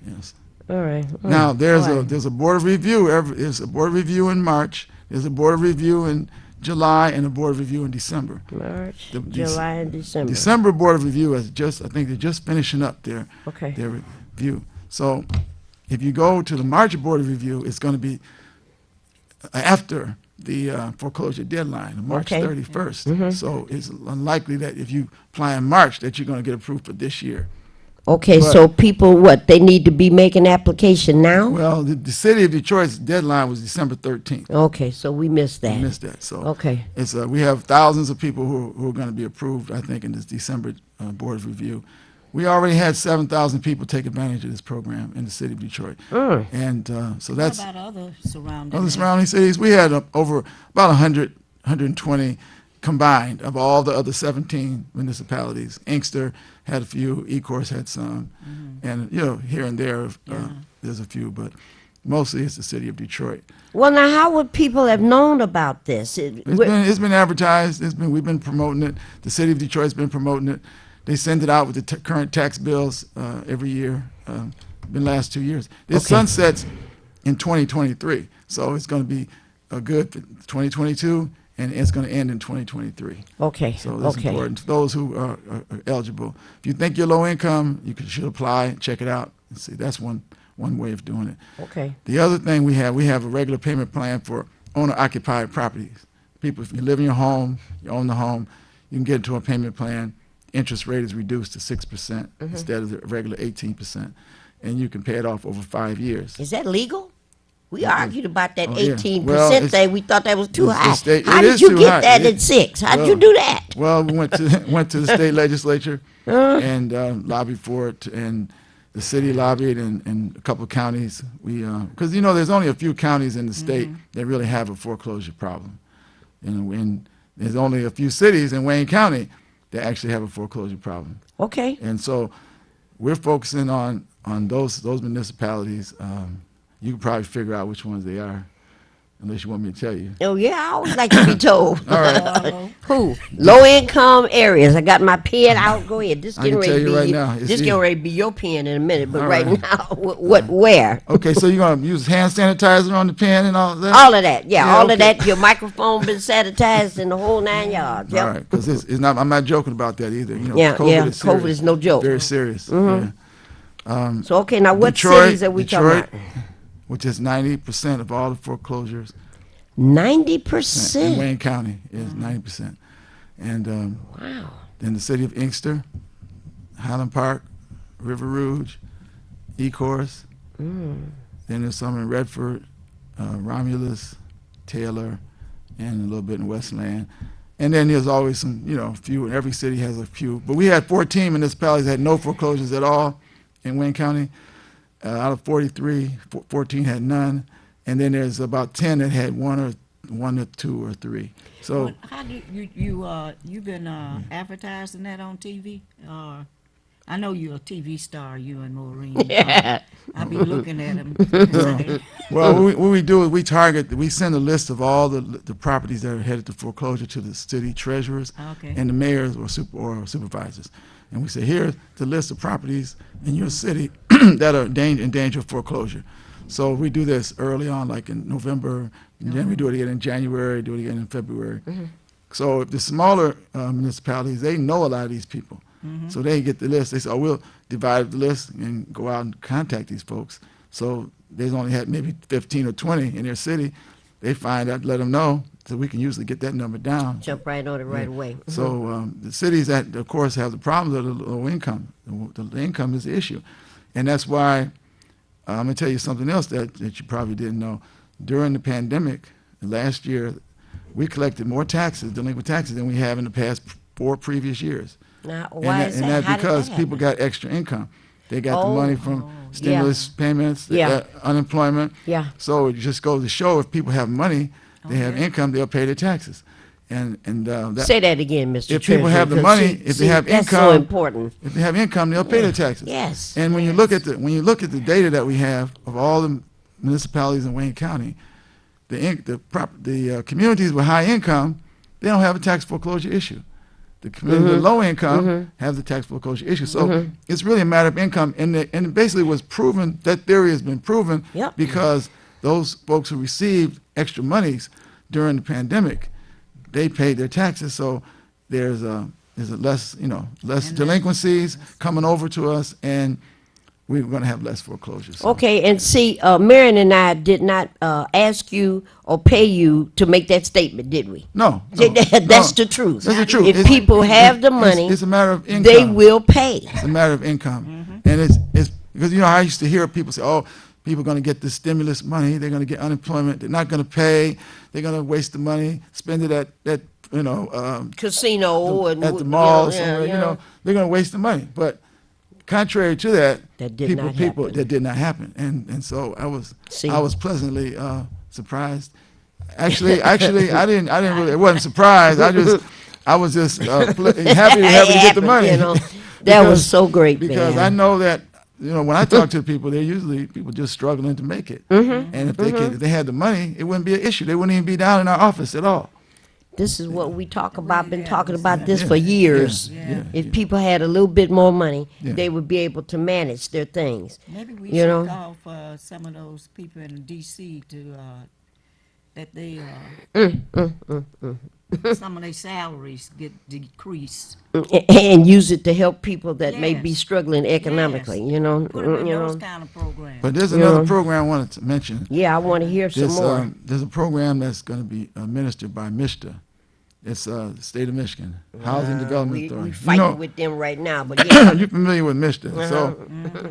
[SPEAKER 3] Yes.
[SPEAKER 4] all right.
[SPEAKER 3] Now there's
[SPEAKER 4] all right.
[SPEAKER 3] a board of review. There's a board of review in March. There's a board of review in July and a board of review in December.
[SPEAKER 4] March,
[SPEAKER 3] the-
[SPEAKER 4] July, and December.
[SPEAKER 3] December board of review I think they're just finishing up their
[SPEAKER 4] Okay.
[SPEAKER 3] review. So if you go to the March board of review, it's going to be after the foreclosure deadline, March
[SPEAKER 4] Okay.
[SPEAKER 3] 31st. So it's unlikely that if you apply in March that you're going to get approved for this year.
[SPEAKER 4] Okay,
[SPEAKER 3] But-
[SPEAKER 4] so people, what, they need to be making application now?
[SPEAKER 3] Well, the city of Detroit's deadline was December 13th.
[SPEAKER 4] Okay, so we missed
[SPEAKER 3] I
[SPEAKER 4] that.
[SPEAKER 3] missed that. So
[SPEAKER 4] Okay.
[SPEAKER 3] it's we have thousands of people who are going to be approved, I think, in this December board of review. We already had 7,000 people take advantage of this program in the city of Detroit, and so
[SPEAKER 6] What
[SPEAKER 3] that's
[SPEAKER 6] about other surrounding?
[SPEAKER 3] other
[SPEAKER 6] areas?
[SPEAKER 3] surrounding cities. We had over about 100, 120 combined of all the other 17 municipalities. Inkster had a few, Ecorse had some, and here and there there's a few, but mostly it's the city of Detroit.
[SPEAKER 4] Well, now, how would people have known about this?
[SPEAKER 3] It's been advertised. We've been promoting it. The city of Detroit's been promoting it. They send it out with the current tax bills every year. Been last 2 years. This
[SPEAKER 4] Okay.
[SPEAKER 3] sunsets in 2023, so it's going to be a good 2022, and it's going to end in 2023.
[SPEAKER 4] Okay,
[SPEAKER 3] So that's
[SPEAKER 4] okay.
[SPEAKER 3] important to those who are eligible. If you think you're low income, should apply. Check it out and see. That's one way of doing it.
[SPEAKER 4] Okay.
[SPEAKER 3] The other thing we have a regular payment plan for owner-occupied properties. People, if you live in your home, you own the home, you can get into a payment plan. Interest rate is reduced to 6% instead of the regular 18%, and you can pay it off over 5 years.
[SPEAKER 4] Is that legal? We argued about that
[SPEAKER 3] Oh, yeah.
[SPEAKER 4] 18%
[SPEAKER 3] Well, it's-
[SPEAKER 4] thing. We thought that was too
[SPEAKER 3] it's-
[SPEAKER 4] high.
[SPEAKER 3] it's state-
[SPEAKER 4] How
[SPEAKER 3] it
[SPEAKER 4] did
[SPEAKER 3] is
[SPEAKER 4] you
[SPEAKER 3] too
[SPEAKER 4] get
[SPEAKER 3] high.
[SPEAKER 4] that at 6? How did you
[SPEAKER 3] Well-
[SPEAKER 4] do that?
[SPEAKER 3] Well, we went to the state legislature and lobbied for it, and the city lobbied, and a couple of counties. Because there's only a few counties in the state that really have a foreclosure problem, and there's only a few cities in Wayne County that actually have a foreclosure problem.
[SPEAKER 4] Okay.
[SPEAKER 3] And so we're focusing on those municipalities. You can probably figure out which ones they are, unless you want me to tell you.
[SPEAKER 4] Oh, yeah, I always like to be told.
[SPEAKER 3] All right.
[SPEAKER 4] Who? Low income areas. I got my pen out. Go ahead. This
[SPEAKER 3] I can
[SPEAKER 4] getting
[SPEAKER 3] tell
[SPEAKER 4] ready to
[SPEAKER 3] you
[SPEAKER 4] be
[SPEAKER 3] right now, it's
[SPEAKER 4] this
[SPEAKER 3] easy.
[SPEAKER 4] getting ready to be your pen in a minute. But
[SPEAKER 3] All
[SPEAKER 4] right
[SPEAKER 3] right.
[SPEAKER 4] now, where?
[SPEAKER 3] Okay, so you're gonna use hand sanitizer on the pen and all of that.
[SPEAKER 4] All of that. Yeah, all
[SPEAKER 3] okay.
[SPEAKER 4] of that. Your microphone been sanitized in the whole 9 yards. Yep.
[SPEAKER 3] All right, because it's not. I'm not joking about that either.
[SPEAKER 4] Yeah,
[SPEAKER 3] COVID is serious.
[SPEAKER 4] COVID is no joke.
[SPEAKER 3] Very serious. Yeah.
[SPEAKER 4] So okay, now what
[SPEAKER 3] Detroit,
[SPEAKER 4] cities are we talking about?
[SPEAKER 3] which is 90% of all the foreclosures
[SPEAKER 4] 90%.
[SPEAKER 3] in Wayne County is 90%, and
[SPEAKER 4] Wow.
[SPEAKER 3] then the city of Inkster, Highland Park, River Rouge, Ecorse. Then there's some in Redford, Romulus, Taylor, and a little bit in Westland. And then there's always some, few, and every city has a few. But we had 14 municipalities that had no foreclosures at all in Wayne County. Out of 43, 14 had none. And then there's about 10 that had one or two or three. So
[SPEAKER 6] Well, how do you've been advertising that on TV? I know you're a TV star, you and Maureen.
[SPEAKER 4] Yeah.
[SPEAKER 6] I be looking at them.
[SPEAKER 3] well, what we do is we send a list of all the properties that are headed to foreclosure to the city treasurers
[SPEAKER 6] Okay.
[SPEAKER 3] and the mayors or supervisors. And we say, here's the list of properties in your city that are in danger of foreclosure. So we do this early on, like in November, and then we do it again in January, do it again in February. So if the smaller municipalities, they know a lot of these people. So they get the list. They say, we'll divide the list and go out and contact these folks. So they've only had maybe 15 or 20 in their city. They find out, let them know, so we can usually get that number down.
[SPEAKER 4] Jump right on it right away.
[SPEAKER 3] So the cities that, of course, have the problems are the low income. The income is the issue. And that's why I'm going to tell you something else that you probably didn't know. During the pandemic, last year, we collected more delinquent taxes, than we have in the past 4 previous years.
[SPEAKER 4] Now, why is that?
[SPEAKER 3] And that's
[SPEAKER 4] How did
[SPEAKER 3] because
[SPEAKER 4] that
[SPEAKER 3] people
[SPEAKER 4] happen?
[SPEAKER 3] got extra income. They got the
[SPEAKER 4] Oh.
[SPEAKER 3] money from stimulus payments,
[SPEAKER 4] Yeah.
[SPEAKER 3] Unemployment.
[SPEAKER 4] Yeah.
[SPEAKER 3] So it just goes to show if people have money, they have income, they'll pay their taxes. And that,
[SPEAKER 4] Say that again, Mr.
[SPEAKER 3] if people have the
[SPEAKER 4] Treasurer, 'cause
[SPEAKER 3] money, if they have
[SPEAKER 4] that's
[SPEAKER 3] income,
[SPEAKER 4] so important.
[SPEAKER 3] if they have income, they'll pay their taxes.
[SPEAKER 4] Yes.
[SPEAKER 3] And when you look at the data that we have of all the municipalities in Wayne County, the communities with high income, they don't have a tax foreclosure issue. The communities with low income have the tax foreclosure issue. So it's really a matter of income, and basically was proven, that theory has been proven
[SPEAKER 4] Yep.
[SPEAKER 3] because those folks who received extra monies during the pandemic, they paid their taxes. So there's a less delinquencies coming over to us, and we're going to have less foreclosures. So.
[SPEAKER 4] Okay, and see, Marion and I did not ask you or pay you to make that statement, did we?
[SPEAKER 3] No,
[SPEAKER 4] That's the truth.
[SPEAKER 3] That's the truth.
[SPEAKER 4] If
[SPEAKER 3] It's-
[SPEAKER 4] people have the money,
[SPEAKER 3] it's a matter of income.
[SPEAKER 4] they will pay.
[SPEAKER 3] It's a matter of income. And it's because, you know, I used to hear people say, oh, people are going to get this stimulus money, they're going to get unemployment, they're not going to pay, they're going to waste the money, spend it at you know,
[SPEAKER 4] Casino and
[SPEAKER 3] at the mall
[SPEAKER 4] yeah,
[SPEAKER 3] somewhere,
[SPEAKER 4] yeah.
[SPEAKER 3] you know, they're going to waste the money. But contrary to that,
[SPEAKER 4] That did not happen.
[SPEAKER 3] that did not happen. And so I was
[SPEAKER 4] See.
[SPEAKER 3] pleasantly surprised. Actually, I didn't really, it wasn't surprised. I was just happy to get the money.
[SPEAKER 4] You know, that was so great,
[SPEAKER 3] because
[SPEAKER 4] man.
[SPEAKER 3] I know that, you know, when I talk to people, they're usually people just struggling to make it.
[SPEAKER 4] Mm-hmm.
[SPEAKER 3] And if they had the money, it wouldn't be an issue. They wouldn't even be down in our office at all.
[SPEAKER 4] This is what we talk about. Been talking about this for years.
[SPEAKER 3] Yeah.
[SPEAKER 4] If people had a little bit more money,
[SPEAKER 3] Yeah.
[SPEAKER 4] they would be able to manage their things.
[SPEAKER 6] Maybe we
[SPEAKER 4] You
[SPEAKER 6] should
[SPEAKER 4] know?
[SPEAKER 6] call for some of those people in D.C. to, that they, some of their salaries get decreased.
[SPEAKER 4] And use it to help people that may be
[SPEAKER 6] Yes.
[SPEAKER 4] struggling economically.
[SPEAKER 6] Yes.
[SPEAKER 4] You know,
[SPEAKER 6] Put them in
[SPEAKER 4] you
[SPEAKER 6] those
[SPEAKER 4] know.
[SPEAKER 6] kind of programs.
[SPEAKER 3] But there's another program I wanted to mention.
[SPEAKER 4] Yeah, I want to hear some more.
[SPEAKER 3] There's a program that's going to be administered by MISTA. It's the state of Michigan, Housing Development
[SPEAKER 4] We
[SPEAKER 3] Authority.
[SPEAKER 4] fighting with them right now, but yeah.
[SPEAKER 3] You're familiar with MISTA. So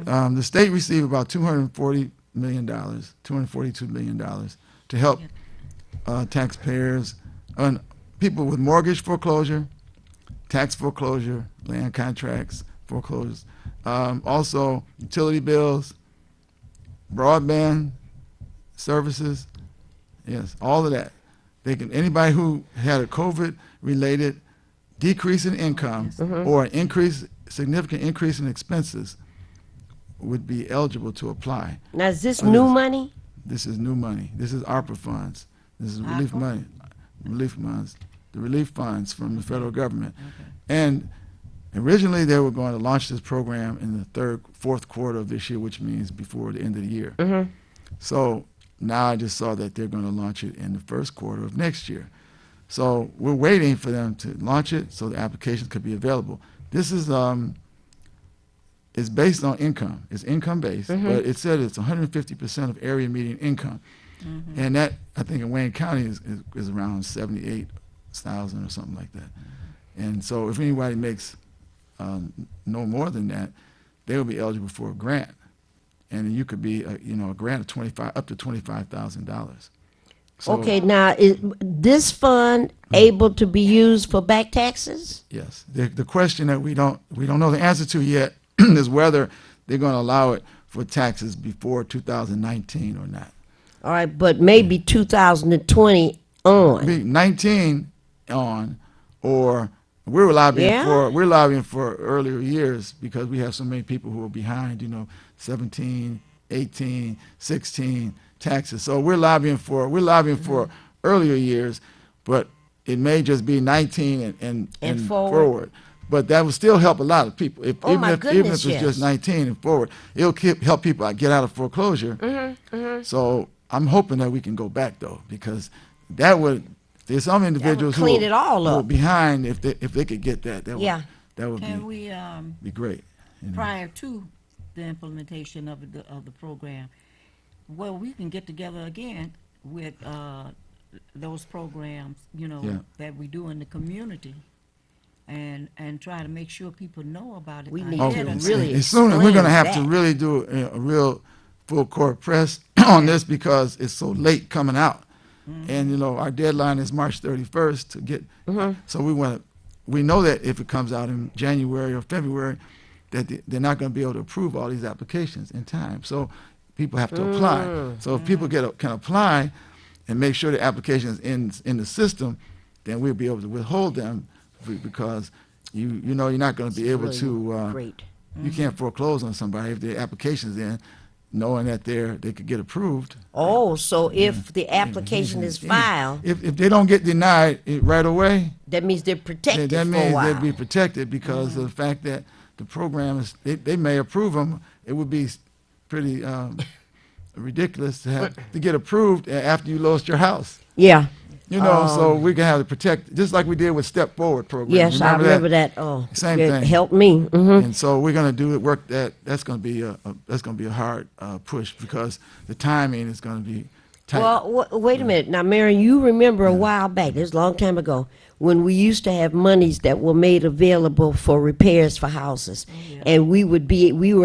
[SPEAKER 4] Uh-huh.
[SPEAKER 3] the state received about $240 million, $242 million to help taxpayers and people with mortgage foreclosure, tax foreclosure, land contracts, foreclosures, also utility bills, broadband services, yes, all of that. Anybody who had a COVID-related decrease in income or significant increase in expenses would be eligible to apply.
[SPEAKER 4] Now, is this new money?
[SPEAKER 3] This is new money. This is ARPA funds. This is relief money, the relief funds from the federal government. And originally they were going to launch this program in the fourth quarter of this year, which means before the end of the year. So now I just saw that they're going to launch it in the first quarter of next year. So we're waiting for them to launch it so the applications could be available. This is it's based on income. It's income based, but it said it's 150% of area median income. And that, I think in Wayne County is around 78,000 or something like that. And so if anybody makes no more than that, they will be eligible for a grant. And you could be, a grant of up to $25,000. So,
[SPEAKER 4] Okay, now, is this fund able to be used for back taxes?
[SPEAKER 3] yes, the question that we don't know the answer to yet is whether they're going to allow it for taxes before 2019 or not.
[SPEAKER 4] All right, but maybe 2020 on.
[SPEAKER 3] Be 19 on, or we're lobbying for earlier years because we have so many people who are behind, 17, 18, 16 taxes. So we're lobbying for earlier years, but it may just be 19 and forward. But that would still help a lot of people. Even if it's just 19 and forward, it'll help people get out of foreclosure. So I'm hoping that we can go back though, because there's some individuals
[SPEAKER 4] clean it all
[SPEAKER 3] who are
[SPEAKER 4] up.
[SPEAKER 3] behind if they could get that. That would
[SPEAKER 6] Can
[SPEAKER 3] be great.
[SPEAKER 6] prior to the implementation of the program, well, we can get together again with those programs, that we do in the community, and try to make sure people know about it.
[SPEAKER 4] We
[SPEAKER 6] ahead
[SPEAKER 4] need
[SPEAKER 6] of
[SPEAKER 4] to
[SPEAKER 6] time.
[SPEAKER 4] really
[SPEAKER 3] As soon as we're going to have
[SPEAKER 4] explain
[SPEAKER 3] to
[SPEAKER 4] that.
[SPEAKER 3] really do a real full court press on this because it's so late coming out. And our deadline is March 31st to get. So we know that if it comes out in January or February, that they're not going to be able to approve all these applications in time. So people have to apply. So if people can apply and make sure the application is in the system, then we'll be able to withhold them because you're not going to be able
[SPEAKER 4] Really
[SPEAKER 3] to.
[SPEAKER 4] great.
[SPEAKER 3] You can't foreclose on somebody if their application's in, knowing that they could get approved.
[SPEAKER 4] Oh, so if the application is filed,
[SPEAKER 3] If they don't get denied right away,
[SPEAKER 4] that means they're protected
[SPEAKER 3] that
[SPEAKER 4] for a
[SPEAKER 3] means
[SPEAKER 4] while.
[SPEAKER 3] they'll be protected because of the fact that the program they may approve them. It would be pretty ridiculous to get approved after you lost your house.
[SPEAKER 4] Yeah.
[SPEAKER 3] So we can have to protect, just like we did with Step Forward program.
[SPEAKER 4] Yes, I remember that. Oh,
[SPEAKER 3] Same
[SPEAKER 4] it
[SPEAKER 3] thing.
[SPEAKER 4] helped me.
[SPEAKER 3] And so we're going to do it. That's going to be a hard push because the timing is going to be tight.
[SPEAKER 4] Well, wait a minute. Now, Marion, you remember a while back, this is a long time ago, when we used to have monies that were made available for repairs for houses. And we were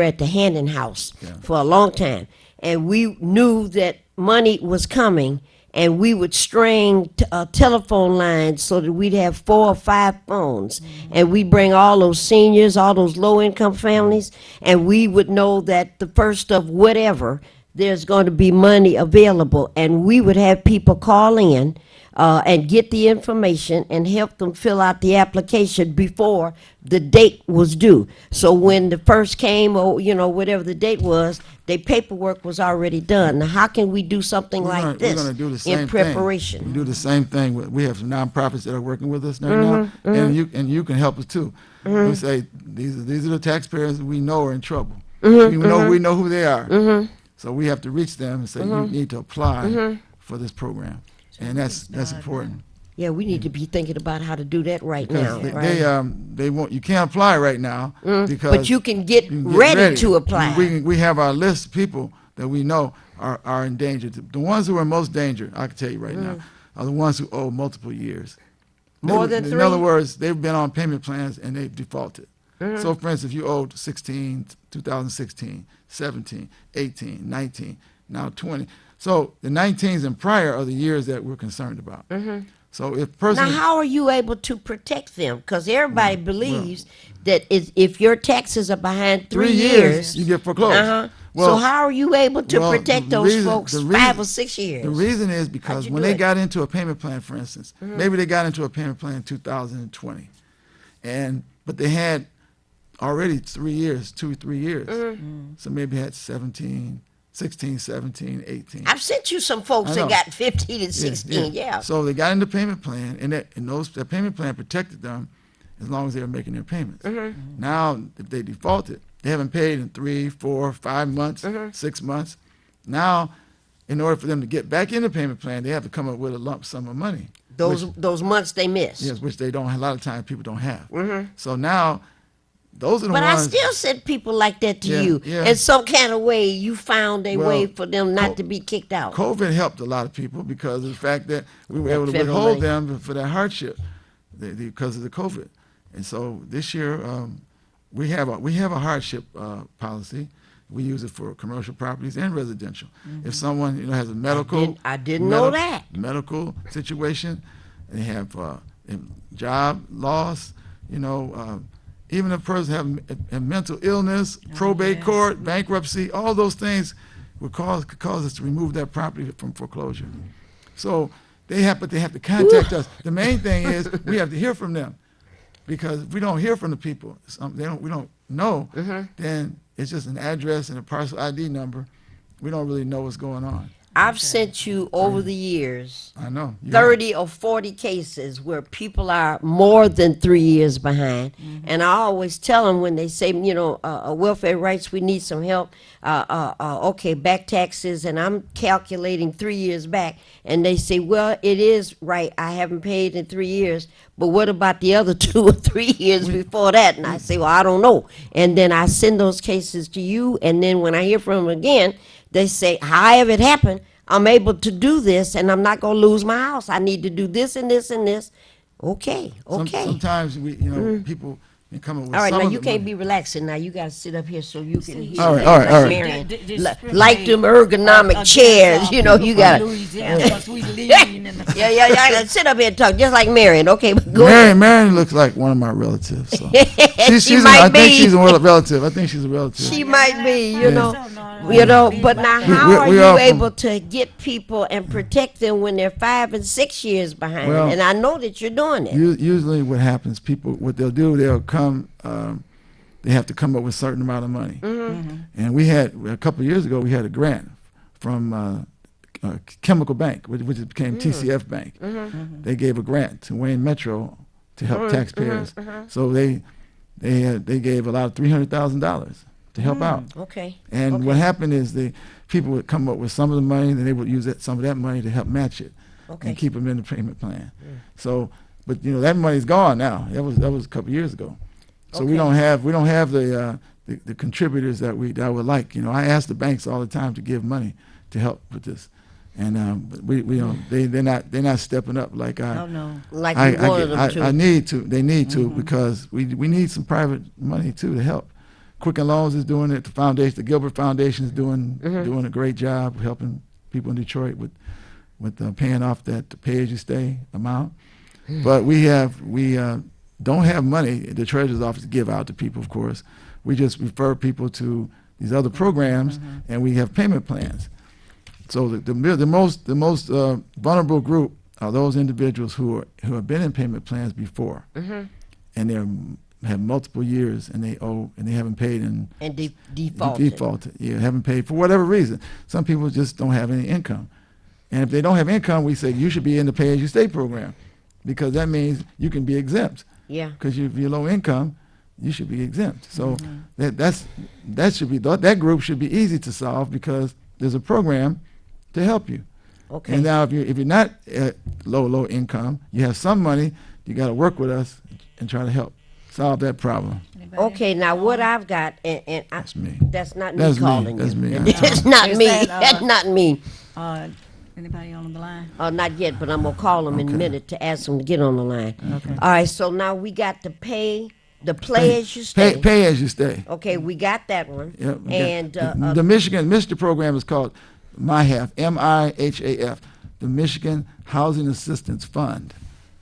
[SPEAKER 4] at the Handon House for a long time. And we knew that money was coming, and we would string telephone lines so that we'd have 4 or 5 phones. And we'd bring all those seniors, all those low-income families, and we would know that the first of whatever, there's going to be money available. And we would have people call in and get the information and help them fill out the application before the date was due. So when the first came, or whatever the date was, their paperwork was already done. Now, how can we do something like this
[SPEAKER 3] we're gonna do the same
[SPEAKER 4] in preparation?
[SPEAKER 3] Thing. We do the same thing. We have some nonprofits that are working with us right now, and you can help us too. We say these are the taxpayers we know are in trouble. We know who they are. So we have to reach them and say you need to apply for this program, and that's important.
[SPEAKER 4] Yeah, we need to be thinking about how to do that right now.
[SPEAKER 3] Because they won't. You can't apply right now because.
[SPEAKER 4] But you can get ready to apply.
[SPEAKER 3] We have our list of people that we know are in danger. The ones who are in most danger, I can tell you right now, are the ones who owe multiple years.
[SPEAKER 4] More than 3?
[SPEAKER 3] In other words, they've been on payment plans and they've defaulted. So, for instance, if you owed 2016, 17, 18, 19, now 20. So the 19s and prior are the years that we're concerned about. So if person
[SPEAKER 4] now, how are you able to protect them? Because everybody believes that if your taxes are behind 3 years,
[SPEAKER 3] you get foreclosed.
[SPEAKER 4] So how are you able to protect those folks 5 or 6 years?
[SPEAKER 3] The reason is because when they got into a payment plan, for instance, maybe they got into a payment plan in 2020, but they had already 3 years, 2 or 3 years. So maybe had 16, 17, 18.
[SPEAKER 4] I've sent you some folks that got 15 and 16,
[SPEAKER 3] So they got into payment plan, and that payment plan protected them as long as they were making their payments. Now, if they defaulted, they haven't paid in 3, 4, 5 months, 6 months. Now, in order for them to get back in the payment plan, they have to come up with a lump sum of money.
[SPEAKER 4] Those months they missed.
[SPEAKER 3] Yes, which they don't. A lot of times people don't have. So now, those are the
[SPEAKER 4] but
[SPEAKER 3] ones.
[SPEAKER 4] I still sent people like that to you. In some kind of way, you found a way for them not to be kicked out.
[SPEAKER 3] COVID helped a lot of people because of the fact that we were able to withhold them for that hardship because of the COVID. And so this year, we have a hardship policy. We use it for commercial properties and residential. If someone has a medical,
[SPEAKER 4] I didn't know that
[SPEAKER 3] medical situation, they have job loss, even if a person have a mental illness, probate court, bankruptcy, all those things could cause us to remove that property from foreclosure. So they have to contact us. The main thing is we have to hear from them, because if we don't hear from the people, we don't know, then it's just an address and a parcel ID number. We don't really know what's going on.
[SPEAKER 4] I've sent you over the years,
[SPEAKER 3] I know,
[SPEAKER 4] 30 or 40 cases where people are more than 3 years behind. And I always tell them when they say, welfare rights, we need some help. Okay, back taxes, and I'm calculating 3 years back. And they say, well, it is right, I haven't paid in 3 years, but what about the other 2 or 3 years before that? And I say, well, I don't know. And then I send those cases to you, and then when I hear from them again, they say, however it happened, I'm able to do this, and I'm not going to lose my house. I need to do this and this and this. Okay.
[SPEAKER 3] Sometimes people can come up with.
[SPEAKER 4] All right, now you can't be relaxing. Now you got to sit up here so you can hear.
[SPEAKER 3] All right.
[SPEAKER 4] Marion. Like them ergonomic chairs, you got to. Yeah. Sit up here and talk just like Marion. Okay, but go ahead.
[SPEAKER 3] Marion looks like one of my relatives. So.
[SPEAKER 4] I think she's a
[SPEAKER 3] relative. I think she's a relative.
[SPEAKER 4] She might be, but now how are you able to get people and protect them when they're 5 and 6 years behind?
[SPEAKER 3] Well,
[SPEAKER 4] and I know that you're doing it.
[SPEAKER 3] Usually what happens, what they'll do, they'll come, they have to come up with a certain amount of money. And we had, a couple of years ago, we had a grant from Chemical Bank, which became TCF Bank. They gave a grant to Wayne Metro to help taxpayers. So they gave a lot of $300,000 to help out.
[SPEAKER 4] Okay.
[SPEAKER 3] And what happened is the people would come up with some of the money, then they would use some of that money to help match it and keep them in the payment plan. So, but that money's gone now. That was a couple of years ago. So we don't have the contributors that I would like. I ask the banks all the time to give money to help with this. and they're not stepping up like
[SPEAKER 6] Oh, no.
[SPEAKER 4] Like we wanted them to.
[SPEAKER 3] I need to. They need to because we need some private money too to help. Quicken Loans is doing it. The foundation, the Gilbert Foundation is doing a great job helping people in Detroit with paying off that pay-as-you-stay amount. But we don't have money at the Treasurer's Office to give out to people. Of course, we just refer people to these other programs, and we have payment plans. So the most vulnerable group are those individuals who have been in payment plans before, and they have multiple years, and they owe, and they haven't paid and defaulted. Yeah, haven't paid for whatever reason. Some people just don't have any income, and if they don't have income, we say you should be in the pay-as-you-stay program, because that means you can be exempt.
[SPEAKER 4] Yeah.
[SPEAKER 3] Because if you're low income, you should be exempt. So that group should be easy to solve because there's a program to help you.
[SPEAKER 4] Okay.
[SPEAKER 3] And now if you're not at low income, you have some money, you got to work with us and try to help solve that problem.
[SPEAKER 4] Okay, now what I've got, and
[SPEAKER 3] That's me.
[SPEAKER 4] that's not me
[SPEAKER 3] That's me.
[SPEAKER 4] calling
[SPEAKER 3] That's
[SPEAKER 4] you.
[SPEAKER 3] me.
[SPEAKER 4] That's not
[SPEAKER 6] Is
[SPEAKER 4] me.
[SPEAKER 6] that,
[SPEAKER 4] That's not me.
[SPEAKER 6] Anybody on the line?
[SPEAKER 4] Not yet, but I'm gonna call them in a minute to ask them to get on the line.
[SPEAKER 6] Okay.
[SPEAKER 4] All right, so now we got the play as you stay.
[SPEAKER 3] Pay as you stay.
[SPEAKER 4] Okay, we got that one.
[SPEAKER 3] Yep, we got-
[SPEAKER 4] And
[SPEAKER 3] the Michigan program is called MIHAF, MIHAF, the Michigan Housing Assistance Fund.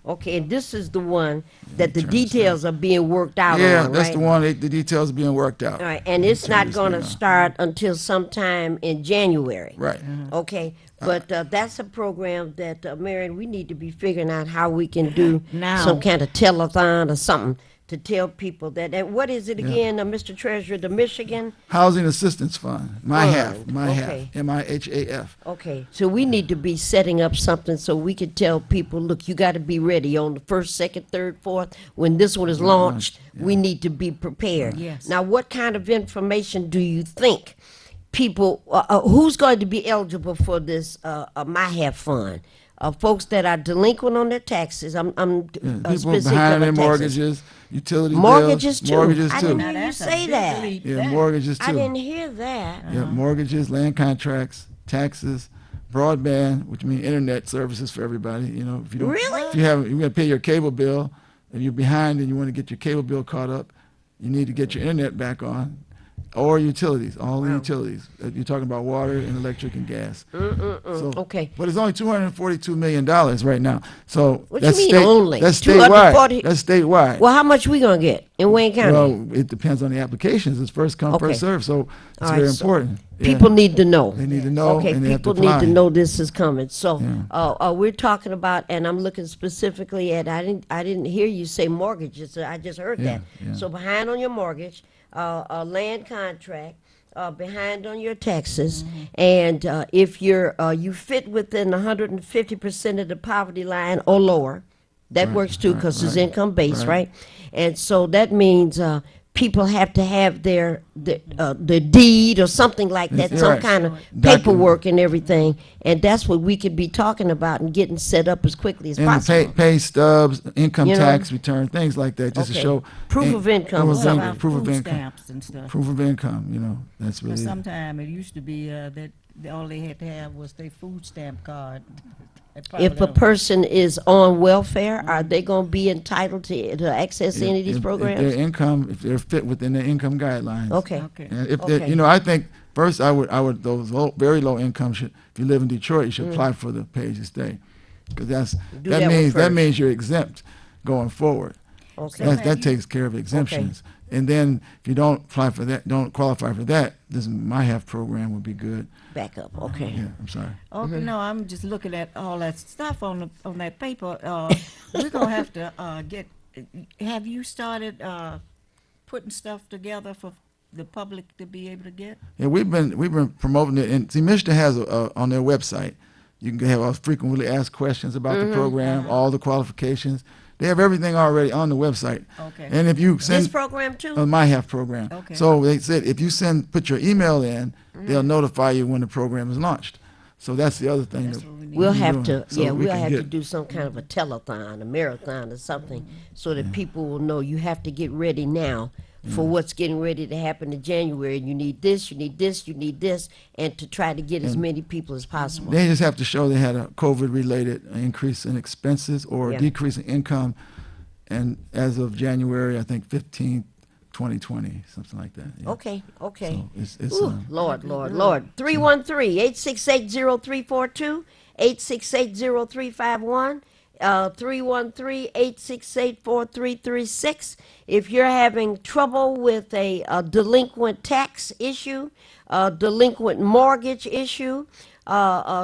[SPEAKER 4] okay, and this is the one that the
[SPEAKER 3] turn this
[SPEAKER 4] details are being worked out
[SPEAKER 3] Yeah,
[SPEAKER 4] on,
[SPEAKER 3] that's
[SPEAKER 4] right?
[SPEAKER 3] the one. The details are being worked out.
[SPEAKER 4] All right, and it's
[SPEAKER 3] Turn
[SPEAKER 4] not
[SPEAKER 3] this
[SPEAKER 4] going to
[SPEAKER 3] thing on.
[SPEAKER 4] start until sometime in January.
[SPEAKER 3] Right.
[SPEAKER 4] Okay, but that's a program that, Marion, we need to be figuring out how we can do
[SPEAKER 6] Now.
[SPEAKER 4] some kind of telethon or something to tell people that. And what is it again, Mr. Treasurer? The Michigan?
[SPEAKER 3] Housing Assistance Fund, MIHAF,
[SPEAKER 4] Fund,
[SPEAKER 3] MIHAF,
[SPEAKER 4] okay.
[SPEAKER 3] MIHAF.
[SPEAKER 4] Okay, so we need to be setting up something so we can tell people, look, you got to be ready on the 1st, 2nd, 3rd, 4th. When this one is launched, we need to be prepared.
[SPEAKER 6] Yes.
[SPEAKER 4] Now, what kind of information do you think people, who's going to be eligible for this MIHAF fund? Folks that are delinquent on their taxes. I'm
[SPEAKER 3] People
[SPEAKER 4] specific
[SPEAKER 3] behind
[SPEAKER 4] on
[SPEAKER 3] their
[SPEAKER 4] taxes.
[SPEAKER 3] mortgages, utility
[SPEAKER 4] Mortgages
[SPEAKER 3] bills.
[SPEAKER 4] too.
[SPEAKER 3] Mortgages
[SPEAKER 4] I
[SPEAKER 3] too.
[SPEAKER 4] didn't hear you say that.
[SPEAKER 3] Yeah, mortgages
[SPEAKER 4] I
[SPEAKER 3] too.
[SPEAKER 4] didn't hear that.
[SPEAKER 3] Yeah, mortgages, land contracts, taxes, broadband, which means internet services for everybody. You know, if you don't,
[SPEAKER 4] Really?
[SPEAKER 3] if you got to pay your cable bill, if you're behind and you want to get your cable bill caught up, you need to get your internet back on, or utilities, all the utilities. You're talking about water and electric and gas. So,
[SPEAKER 4] Okay.
[SPEAKER 3] but it's only $242 million right now. So
[SPEAKER 4] What
[SPEAKER 3] that's
[SPEAKER 4] you mean only?
[SPEAKER 3] That's
[SPEAKER 4] 240
[SPEAKER 3] statewide. That's statewide.
[SPEAKER 4] Well, how much we going to get in Wayne County?
[SPEAKER 3] Well, it depends on the applications. It's first come,
[SPEAKER 4] Okay.
[SPEAKER 3] first serve. So it's
[SPEAKER 4] All right,
[SPEAKER 3] very
[SPEAKER 4] so
[SPEAKER 3] important. Yeah.
[SPEAKER 4] People need to know.
[SPEAKER 3] They need to know,
[SPEAKER 4] Okay,
[SPEAKER 3] and they have to
[SPEAKER 4] people need to
[SPEAKER 3] apply.
[SPEAKER 4] know this is coming. So,
[SPEAKER 3] Yeah.
[SPEAKER 4] we're talking about, and I'm looking specifically at. I didn't hear you say mortgages. I just heard that.
[SPEAKER 3] Yeah.
[SPEAKER 4] So behind on your mortgage, a land contract, behind on your taxes, and if you fit within 150% of the poverty line or lower, that works too because it's income based, right? And so that means people have to have the deed or something like that,
[SPEAKER 3] That's
[SPEAKER 4] some
[SPEAKER 3] right.
[SPEAKER 4] kind of
[SPEAKER 3] Document.
[SPEAKER 4] paperwork and everything, and that's what we could be talking about and getting set up as quickly as
[SPEAKER 3] And the
[SPEAKER 4] possible.
[SPEAKER 3] pay stubs, income
[SPEAKER 4] You know?
[SPEAKER 3] tax return, things like that, just to
[SPEAKER 4] Okay.
[SPEAKER 3] show
[SPEAKER 4] Proof of income or
[SPEAKER 3] Proof of
[SPEAKER 4] something.
[SPEAKER 3] income. Proof of
[SPEAKER 6] Food
[SPEAKER 3] income.
[SPEAKER 6] stamps and stuff.
[SPEAKER 3] Proof of income. You know, that's really.
[SPEAKER 6] Sometimes it used to be that all they had to have was their food stamp card.
[SPEAKER 4] If a person is on welfare, are they going to be entitled to access any of these
[SPEAKER 3] If
[SPEAKER 4] programs?
[SPEAKER 3] their income, if they're fit within their income guidelines.
[SPEAKER 4] Okay.
[SPEAKER 3] And if
[SPEAKER 4] Okay.
[SPEAKER 3] they, I think first I would those very low income should. If you live in Detroit, you should apply for the pay as you stay, because
[SPEAKER 4] Do that one
[SPEAKER 3] that
[SPEAKER 4] first.
[SPEAKER 3] means you're exempt going forward.
[SPEAKER 4] Okay.
[SPEAKER 3] That takes care of exemptions. And then if you don't apply for that, don't qualify for that, this MIHAF program would be good.
[SPEAKER 4] Back up. Okay.
[SPEAKER 3] Yeah, I'm sorry.
[SPEAKER 6] Okay, no, I'm just looking at all that stuff on that paper. We're gonna have to get. Have you started putting stuff together for the public to be able to get?
[SPEAKER 3] Yeah, we've been promoting it, and see, Michigan has on their website. You can have frequently asked questions about the program, all the qualifications. They have everything already on the website.
[SPEAKER 6] Okay.
[SPEAKER 3] And if you send
[SPEAKER 4] This program too?
[SPEAKER 3] a MIHAF program,
[SPEAKER 6] Okay.
[SPEAKER 3] so they said if you put your email in, they'll notify you when the program is launched. So that's the other thing.
[SPEAKER 6] That's
[SPEAKER 3] that
[SPEAKER 6] what we need.
[SPEAKER 4] We'll
[SPEAKER 3] we're
[SPEAKER 4] have
[SPEAKER 3] doing.
[SPEAKER 4] to,
[SPEAKER 3] So we
[SPEAKER 4] we'll
[SPEAKER 3] can
[SPEAKER 4] have to
[SPEAKER 3] get-
[SPEAKER 4] do some kind of a telethon, a marathon or something, so that people will know you have to get ready now for what's getting ready to happen in January. You need this, you need this, you need this, and to try to get as many people as possible.
[SPEAKER 3] They just have to show they had a COVID-related increase in expenses or
[SPEAKER 4] Yeah.
[SPEAKER 3] decrease in income, and as of January, I think 15th, 2020, something like that. Yeah.
[SPEAKER 4] Okay, okay.
[SPEAKER 3] So it's
[SPEAKER 4] Ooh, Lord, Lord, Lord. 313-868-0342, 868-0351, 313-868-4336. If you're having trouble with a delinquent tax issue, delinquent mortgage issue,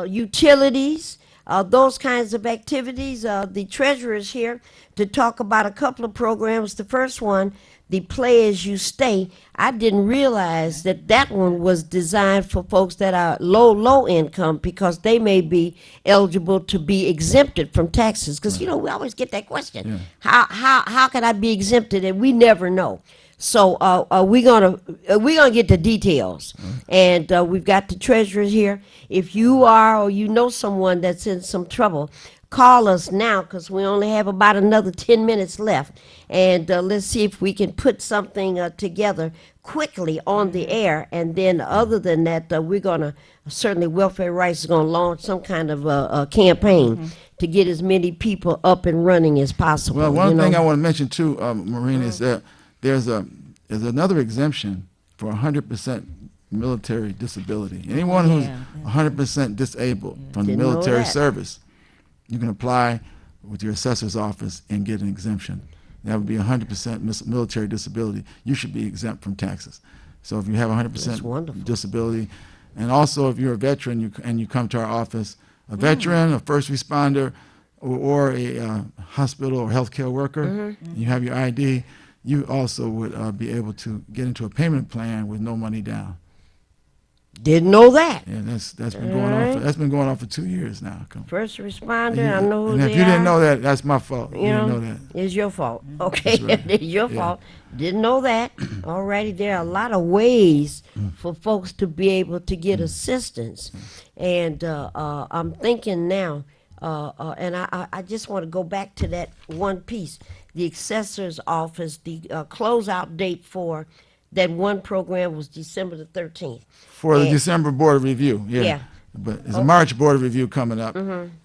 [SPEAKER 4] utilities, those kinds of activities, the treasurer is here to talk about a couple of programs. The first one, the Play As You Stay. I didn't realize that that one was designed for folks that are low income, because they may be eligible to be exempted from taxes. Because, you know, we always get that question. How can I be exempted? And we never know. So we're gonna get the details, and we've got the treasurers here. If you are or you know someone that's in some trouble, call us now, because we only have about another 10 minutes left, and let's see if we can put something together quickly on the air. And then other than that, we're gonna certainly Welfare Rights is gonna launch some kind of a campaign to get as many people up and running as possible.
[SPEAKER 3] Well, one
[SPEAKER 4] you
[SPEAKER 3] thing
[SPEAKER 4] know?
[SPEAKER 3] I want to mention too, Maureen, is that there's another exemption for 100% military disability. Anyone who's 100% disabled from the
[SPEAKER 4] Didn't know
[SPEAKER 3] military
[SPEAKER 4] that.
[SPEAKER 3] service, you can apply with your assessor's office and get an exemption. That would be 100% military disability. You should be exempt from taxes. So if you have
[SPEAKER 4] That's
[SPEAKER 3] 100%
[SPEAKER 4] wonderful.
[SPEAKER 3] disability, and also if you're a veteran and you come to our office, a veteran, a first responder, or a hospital or healthcare worker, you have your ID, you also would be able to get into a payment plan with no money down.
[SPEAKER 4] Didn't know that.
[SPEAKER 3] Yeah, that's been going on. That's been going on for 2 years now.
[SPEAKER 4] First responder,
[SPEAKER 3] Yeah,
[SPEAKER 4] I know who
[SPEAKER 3] and
[SPEAKER 4] they
[SPEAKER 3] if you
[SPEAKER 4] are.
[SPEAKER 3] didn't know that, that's my fault. You
[SPEAKER 4] You
[SPEAKER 3] didn't
[SPEAKER 4] know,
[SPEAKER 3] know that.
[SPEAKER 4] it's your fault. Okay, it's your
[SPEAKER 3] Yeah.
[SPEAKER 4] fault. Didn't know that. Alrighty, there are a lot of ways for folks to be able to get assistance, and I'm thinking now, and I just want to go back to that one piece, the assessor's office. The closeout date for that one program was December the 13th.
[SPEAKER 3] For the
[SPEAKER 4] And-
[SPEAKER 3] December Board of Review, yeah.
[SPEAKER 4] Yeah.
[SPEAKER 3] But it's a March Board of Review coming up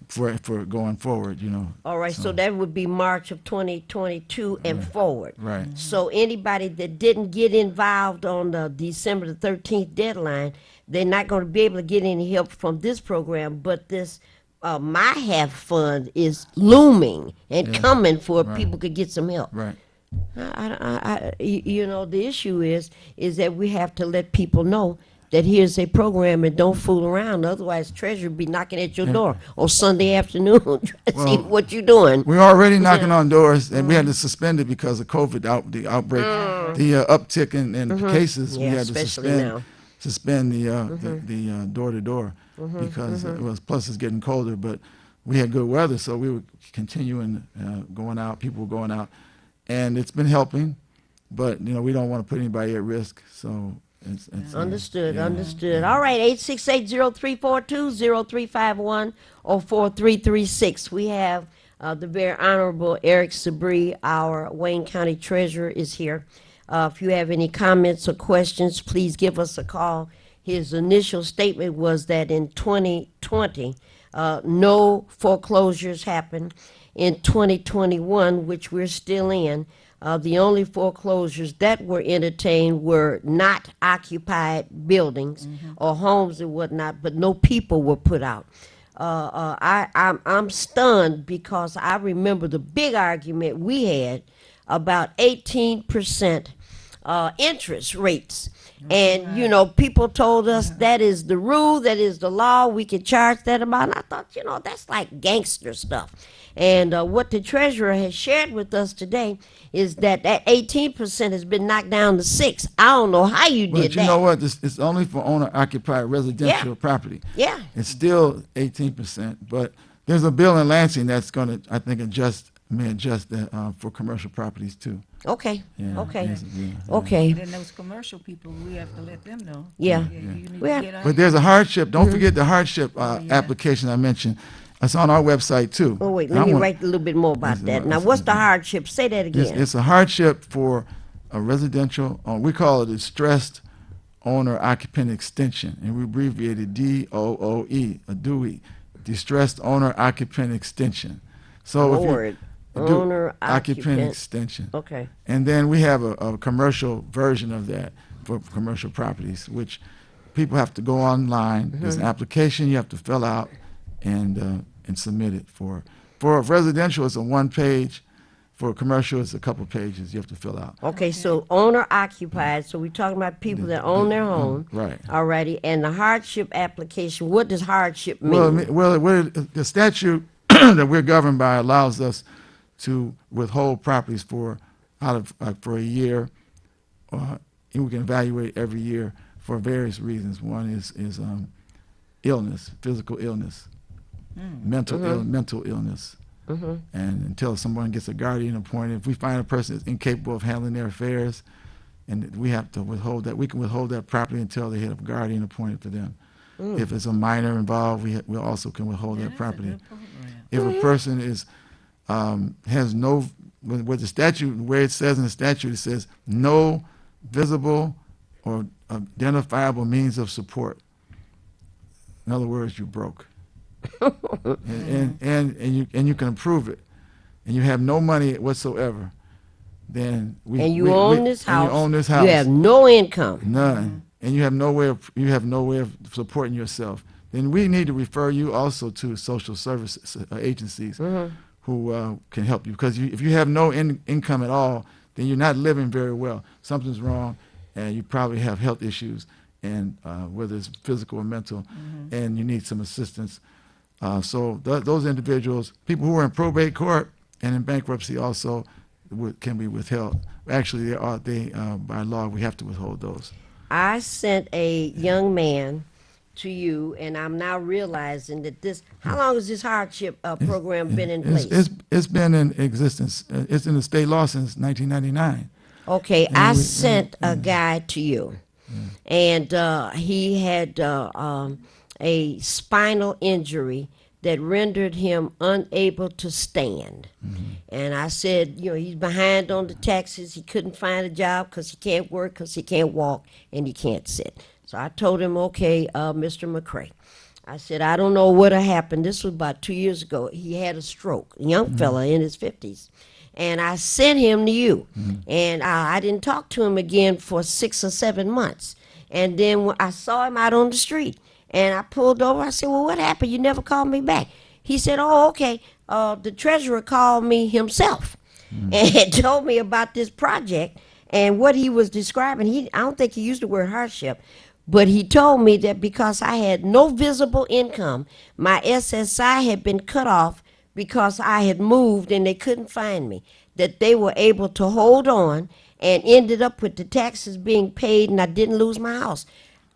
[SPEAKER 3] for going forward, you know.
[SPEAKER 4] All right, so that would be March of 2022 and forward.
[SPEAKER 3] Right.
[SPEAKER 4] So anybody that didn't get involved on the December the 13th deadline, they're not going to be able to get any help from this program. But this My Have Fund is looming and coming for people could get some help.
[SPEAKER 3] Right.
[SPEAKER 4] You know, the issue is that we have to let people know that here's a program, and don't fool around. Otherwise, Treasury be knocking at your door on Sunday afternoon trying to see what you're doing.
[SPEAKER 3] We're already knocking on doors, and we had to suspend it because of COVID the outbreak, the uptick in cases.
[SPEAKER 4] Yeah,
[SPEAKER 3] we had to
[SPEAKER 4] especially now.
[SPEAKER 3] suspend the door to door because it was, plus it's getting colder. But we had good weather, so we were continuing going out. People were going out, and it's been helping. But you know, we don't want to put anybody at risk, so. It's
[SPEAKER 4] Understood,
[SPEAKER 3] yeah.
[SPEAKER 4] understood. All right, 868-0342-0351 or 4336. We have the very Honorable Eric Sabri, our Wayne County Treasurer, is here. If you have any comments or questions, please give us a call. His initial statement was that in 2020, no foreclosures happened. In 2021, which we're still in, the only foreclosures that were entertained were not occupied buildings or homes and whatnot, but no people were put out. I'm stunned because I remember the big argument we had about 18% interest rates. And, you know, people told us that is the rule, that is the law, we can charge that amount. And I thought, you know, that's like gangster stuff. And what the treasurer has shared with us today is that 18% has been knocked down to 6%. I don't know how you
[SPEAKER 3] But
[SPEAKER 4] did
[SPEAKER 3] you
[SPEAKER 4] that.
[SPEAKER 3] know what? It's only for owner-occupied residential property.
[SPEAKER 4] Yeah.
[SPEAKER 3] It's still 18%, but there's a bill in Lansing that's going to, I think, may adjust that for commercial properties too.
[SPEAKER 4] Okay,
[SPEAKER 3] Yeah,
[SPEAKER 4] okay,
[SPEAKER 3] yeah.
[SPEAKER 4] okay,
[SPEAKER 6] Then those commercial people, we have to let them know.
[SPEAKER 4] yeah.
[SPEAKER 6] You need
[SPEAKER 4] Well,
[SPEAKER 6] to get
[SPEAKER 3] But there's a hardship. Don't forget the hardship application I mentioned. It's on our website too.
[SPEAKER 4] Oh, wait,
[SPEAKER 3] And
[SPEAKER 4] let
[SPEAKER 3] I
[SPEAKER 4] me
[SPEAKER 3] want-
[SPEAKER 4] write a little bit more about
[SPEAKER 3] It's-
[SPEAKER 4] that. Now,
[SPEAKER 3] it's-
[SPEAKER 4] what's the hardship? Say that again.
[SPEAKER 3] It's a hardship for a residential, we call it a distressed owner occupant extension, and we abbreviate it DOOE, a DOE, distressed owner occupant extension. So
[SPEAKER 4] Lord, owner occupant
[SPEAKER 3] extension.
[SPEAKER 4] Okay.
[SPEAKER 3] And then we have a commercial version of that for commercial properties, which people have to go online. There's an application you have to fill out and submit it for. For residential, it's a 1 page. For commercial, it's a couple pages you have to fill out.
[SPEAKER 4] Okay, so owner occupied, so we're talking about people that own their home.
[SPEAKER 3] Right.
[SPEAKER 4] Alrighty, and the hardship application, what does hardship mean?
[SPEAKER 3] Well, the statute that we're governed by allows us to withhold properties for a year, and we can evaluate every year for various reasons. One is illness, physical illness, mental illness. And until someone gets a guardian appointed, if we find a person is incapable of handling their affairs, and we have to withhold that, we can withhold that property until they have a guardian appointed for them. If it's a minor involved, we also can withhold that property. If a person is has no, with the statute, where it says in the statute, it says no visible or identifiable means of support. In other words, you're broke. and you can approve it, and you have no money whatsoever, then we
[SPEAKER 4] own this house.
[SPEAKER 3] And you own this house.
[SPEAKER 4] You have no income.
[SPEAKER 3] None, and you have no way of supporting yourself. Then we need to refer you also to social services agencies who can help you, because if you have no income at all, then you're not living very well. Something's wrong, and you probably have health issues, and whether it's physical or mental, and you need some assistance. So those individuals, people who are in probate court and in bankruptcy also can be withheld. Actually, by law, we have to withhold those.
[SPEAKER 4] I sent a young man to you, and I'm now realizing that how long has this hardship program been in place?
[SPEAKER 3] It's been in existence. It's in the state law since 1999.
[SPEAKER 4] Okay, I sent a guy to you, and he had a spinal injury that rendered him unable to stand. And I said, he's behind on the taxes. He couldn't find a job because he can't work, because he can't walk, and he can't sit. So I told him, okay, Mr. McCray. I said, I don't know what happened. This was about 2 years ago. He had a stroke, a young fella in his 50s. And I sent him to you. And I didn't talk to him again for 6 or 7 months. And then when I saw him out on the street, and I pulled over. I said, well, what happened? You never called me back. He said, oh, okay. The treasurer called me himself and told me about this project and what he was describing. I don't think he used the word hardship, but he told me that because I had no visible income, my SSI had been cut off because I had moved and they couldn't find me, that they were able to hold on and ended up with the taxes being paid, and I didn't lose my house.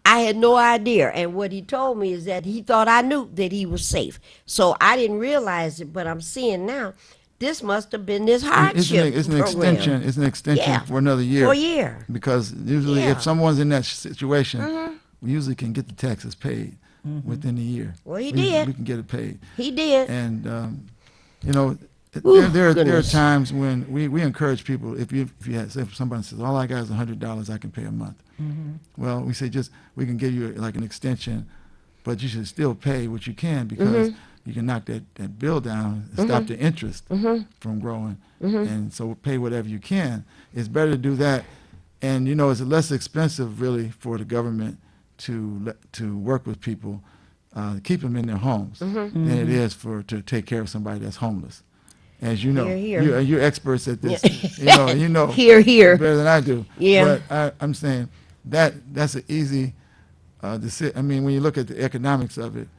[SPEAKER 4] I had no idea, and what he told me is that he thought I knew that he was safe. So I didn't realize it, but I'm seeing now, this must have been this hardship
[SPEAKER 3] It's an extension. It's an extension for another year.
[SPEAKER 4] For a year.
[SPEAKER 3] Because usually, if someone's in that situation, we usually can get the taxes paid within a year.
[SPEAKER 4] Well, he did.
[SPEAKER 3] We can get it paid.
[SPEAKER 4] He did.
[SPEAKER 3] And
[SPEAKER 4] Ooh,
[SPEAKER 3] there are
[SPEAKER 4] goodness.
[SPEAKER 3] times when we encourage people. If you say if somebody says all I got is $100, I can pay a month. Well, we say we can give you like an extension, but you should still pay what you can, because you can knock that bill down and stop the interest from growing. And so pay whatever you can. It's better to do that, and it's less expensive really for the government to work with people, keep them in their homes than it is to take care of somebody that's homeless. As you know,
[SPEAKER 4] Hear.
[SPEAKER 3] you're experts at this. You know
[SPEAKER 4] Hear.
[SPEAKER 3] better than I do.
[SPEAKER 4] Yeah.
[SPEAKER 3] But I'm saying that's an easy decision. I mean, when you look at the economics of it,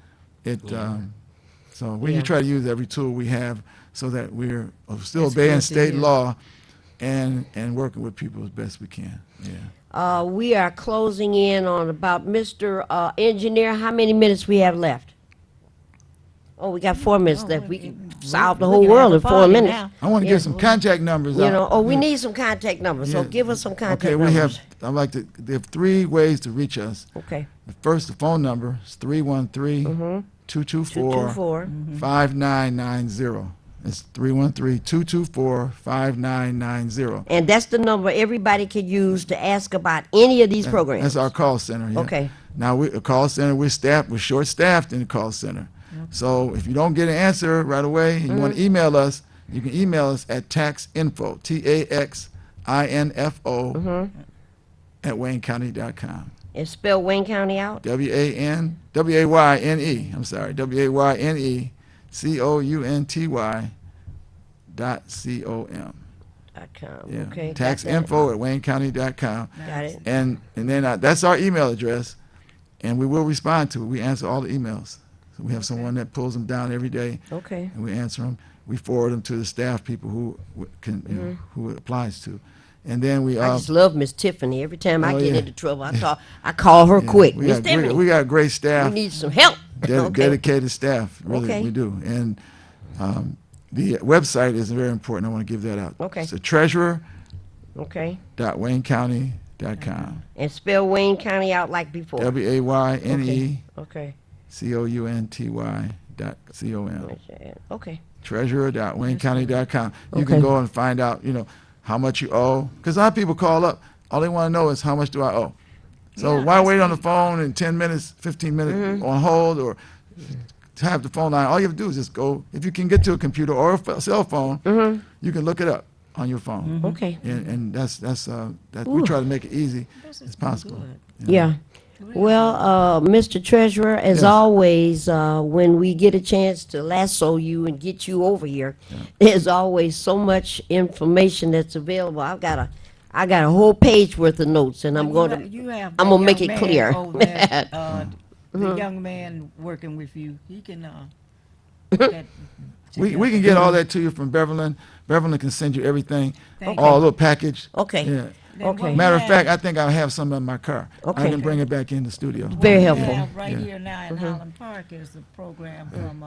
[SPEAKER 3] so we try to use every tool we have so that we're still obeying state law and working with people as best we can. Yeah.
[SPEAKER 4] We are closing in on about Mr. Engineer. How many minutes we have left? Oh, we got 4 minutes left. We can solve the whole world in 4 minutes.
[SPEAKER 3] I want to get some contact numbers out.
[SPEAKER 4] We need some contact numbers. So give us some contact
[SPEAKER 3] okay,
[SPEAKER 4] numbers.
[SPEAKER 3] There are 3 ways to reach us.
[SPEAKER 4] Okay.
[SPEAKER 3] The phone number is 313-224-5990. It's 313-224-5990.
[SPEAKER 4] And that's the number everybody can use to ask about any of these programs.
[SPEAKER 3] That's our call center. Yeah.
[SPEAKER 4] Okay.
[SPEAKER 3] Now, a call center, we're short-staffed in the call center. So if you don't get an answer right away and you want to email us, you can email us at taxinfo, TAXINFO, at waynecounty.com.
[SPEAKER 4] And spell Wayne County out.
[SPEAKER 3] WAYNE, I'm sorry, WAYNECOUNTY.com. Yeah.
[SPEAKER 4] Okay.
[SPEAKER 3] Taxinfo at waynecounty.com.
[SPEAKER 4] Got it.
[SPEAKER 3] And then that's our email address, and we will respond to it. We answer all the emails. So we have someone that pulls them down every day,
[SPEAKER 4] Okay.
[SPEAKER 3] and we answer them. We forward them to the staff people who who it applies to, and then we.
[SPEAKER 4] I just love Miss Tiffany. Every time I
[SPEAKER 3] Oh,
[SPEAKER 4] get
[SPEAKER 3] yeah.
[SPEAKER 4] into trouble, I call her quick.
[SPEAKER 3] We
[SPEAKER 4] Miss
[SPEAKER 3] got
[SPEAKER 4] Tiffany,
[SPEAKER 3] we got great staff,
[SPEAKER 4] we need some help. Okay.
[SPEAKER 3] dedicated staff. Really,
[SPEAKER 4] Okay.
[SPEAKER 3] we do. And the website is very important. I want to give that out.
[SPEAKER 4] Okay.
[SPEAKER 3] It's treasurer.waynecounty.com.
[SPEAKER 4] Okay. And spell Wayne County out like before.
[SPEAKER 3] WAYNE.
[SPEAKER 4] Okay.
[SPEAKER 3] COUNTY.com.
[SPEAKER 4] Okay.
[SPEAKER 3] Treasurer.waynecounty.com. You
[SPEAKER 4] Okay.
[SPEAKER 3] can go and find out, how much you owe. Because a lot of people call up, all they want to know is how much do I owe. So why wait on the phone in 10 minutes, 15 minutes on hold, or to have the phone line? All you have to do is just go. If you can get to a computer or a cell phone, you can look it up on your phone.
[SPEAKER 4] Okay.
[SPEAKER 3] And that's we try to make it easy as possible.
[SPEAKER 4] Yeah. Well, Mr. Treasurer, as
[SPEAKER 3] Yes.
[SPEAKER 4] always, when we get a chance to lasso you and get you over here, there's always so much information that's available. I got a whole page worth of notes, and I'm going to I'm gonna make it clear.
[SPEAKER 6] The young man working with you, he can.
[SPEAKER 3] We can get all that to you from Beverly. Beverly can send you everything,
[SPEAKER 6] Thank
[SPEAKER 3] all a little package.
[SPEAKER 4] Okay.
[SPEAKER 3] Yeah.
[SPEAKER 4] Okay.
[SPEAKER 3] Matter of fact, I think I have some in my car.
[SPEAKER 4] Okay.
[SPEAKER 3] I can bring it back in the studio.
[SPEAKER 4] Very
[SPEAKER 6] What we
[SPEAKER 4] helpful.
[SPEAKER 6] have right
[SPEAKER 3] Yeah.
[SPEAKER 6] here now in Highland Park is a program from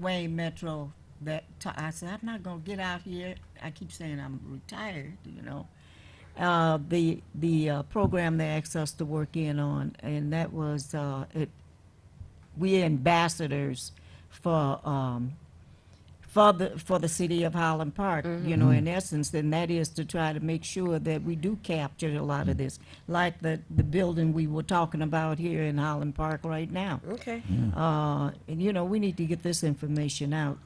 [SPEAKER 6] Wayne Metro I said, I'm not going to get out here. I keep saying I'm retired, The program they asked us to work in on, and that was, we ambassadors for the city of Highland Park, in essence, and that is to try to make sure that we do capture a lot of this, like the building we were talking about here in Highland Park right now.
[SPEAKER 4] Okay.
[SPEAKER 6] And we need to get this information out.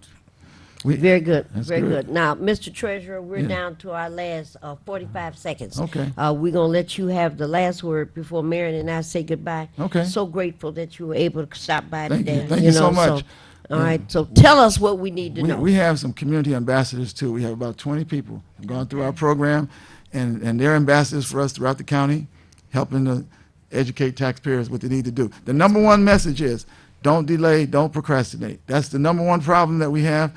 [SPEAKER 4] Very good.
[SPEAKER 3] That's
[SPEAKER 4] Very
[SPEAKER 3] good.
[SPEAKER 4] good. Now, Mr. Treasurer, we're
[SPEAKER 3] Yeah.
[SPEAKER 4] down to our last 45 seconds.
[SPEAKER 3] Okay.
[SPEAKER 4] We're going to let you have the last word before Marion and I say goodbye.
[SPEAKER 3] Okay.
[SPEAKER 4] So grateful that you were able to stop by
[SPEAKER 3] Thank you.
[SPEAKER 4] today.
[SPEAKER 3] Thank you so much.
[SPEAKER 4] All right. So tell us what we need to know.
[SPEAKER 3] We have some community ambassadors too. We have about 20 people who've gone through our program, and they're ambassadors for us throughout the county, helping to educate taxpayers what they need to do. The number one message is don't delay, don't procrastinate. That's the number one problem that we have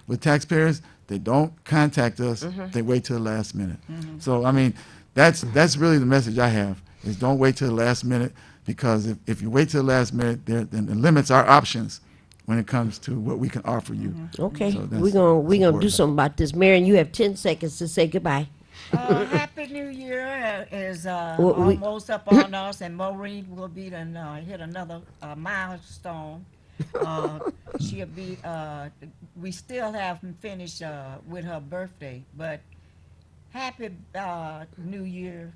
[SPEAKER 3] with taxpayers. They don't contact us. They wait till the last minute. So, I mean, that's really the message I have, is don't wait till the last minute, because if you wait till the last minute, then it limits our options when it comes to what we can offer you.
[SPEAKER 4] Okay.
[SPEAKER 3] So that's
[SPEAKER 4] we're gonna do
[SPEAKER 3] important.
[SPEAKER 4] something about this. Marion, you have 10 seconds to say goodbye.
[SPEAKER 6] Happy New Year is
[SPEAKER 4] Well, we-
[SPEAKER 6] almost up on us, and Maureen will be hit another milestone. She'll be. We still haven't finished with her birthday, but happy New Year,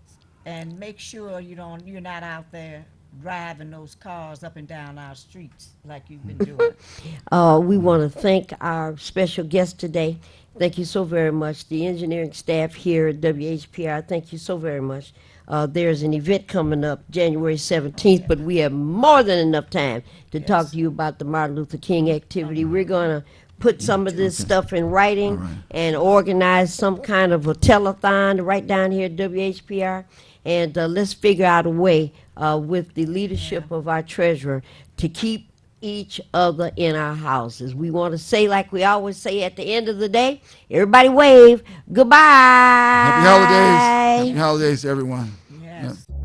[SPEAKER 6] and make sure you're not out there driving those cars up and down our streets like you've been doing.
[SPEAKER 4] We want to thank our special guest today. Thank you so very much. The engineering staff here at WHPR, thank you so very much. There's an event coming up January 17th, but we have more than enough time to talk to you about the Martin Luther King activity. We're going to put some of this stuff in writing and organize some kind of a telethon right down here at WHPR. And let's figure out a way with the leadership of our treasurer to keep each other in our houses. We want to say, like we always say at the end of the day, everybody wave goodbye.
[SPEAKER 3] Happy holidays. Happy holidays to everyone.
[SPEAKER 6] Yes.
[SPEAKER 3] Yeah.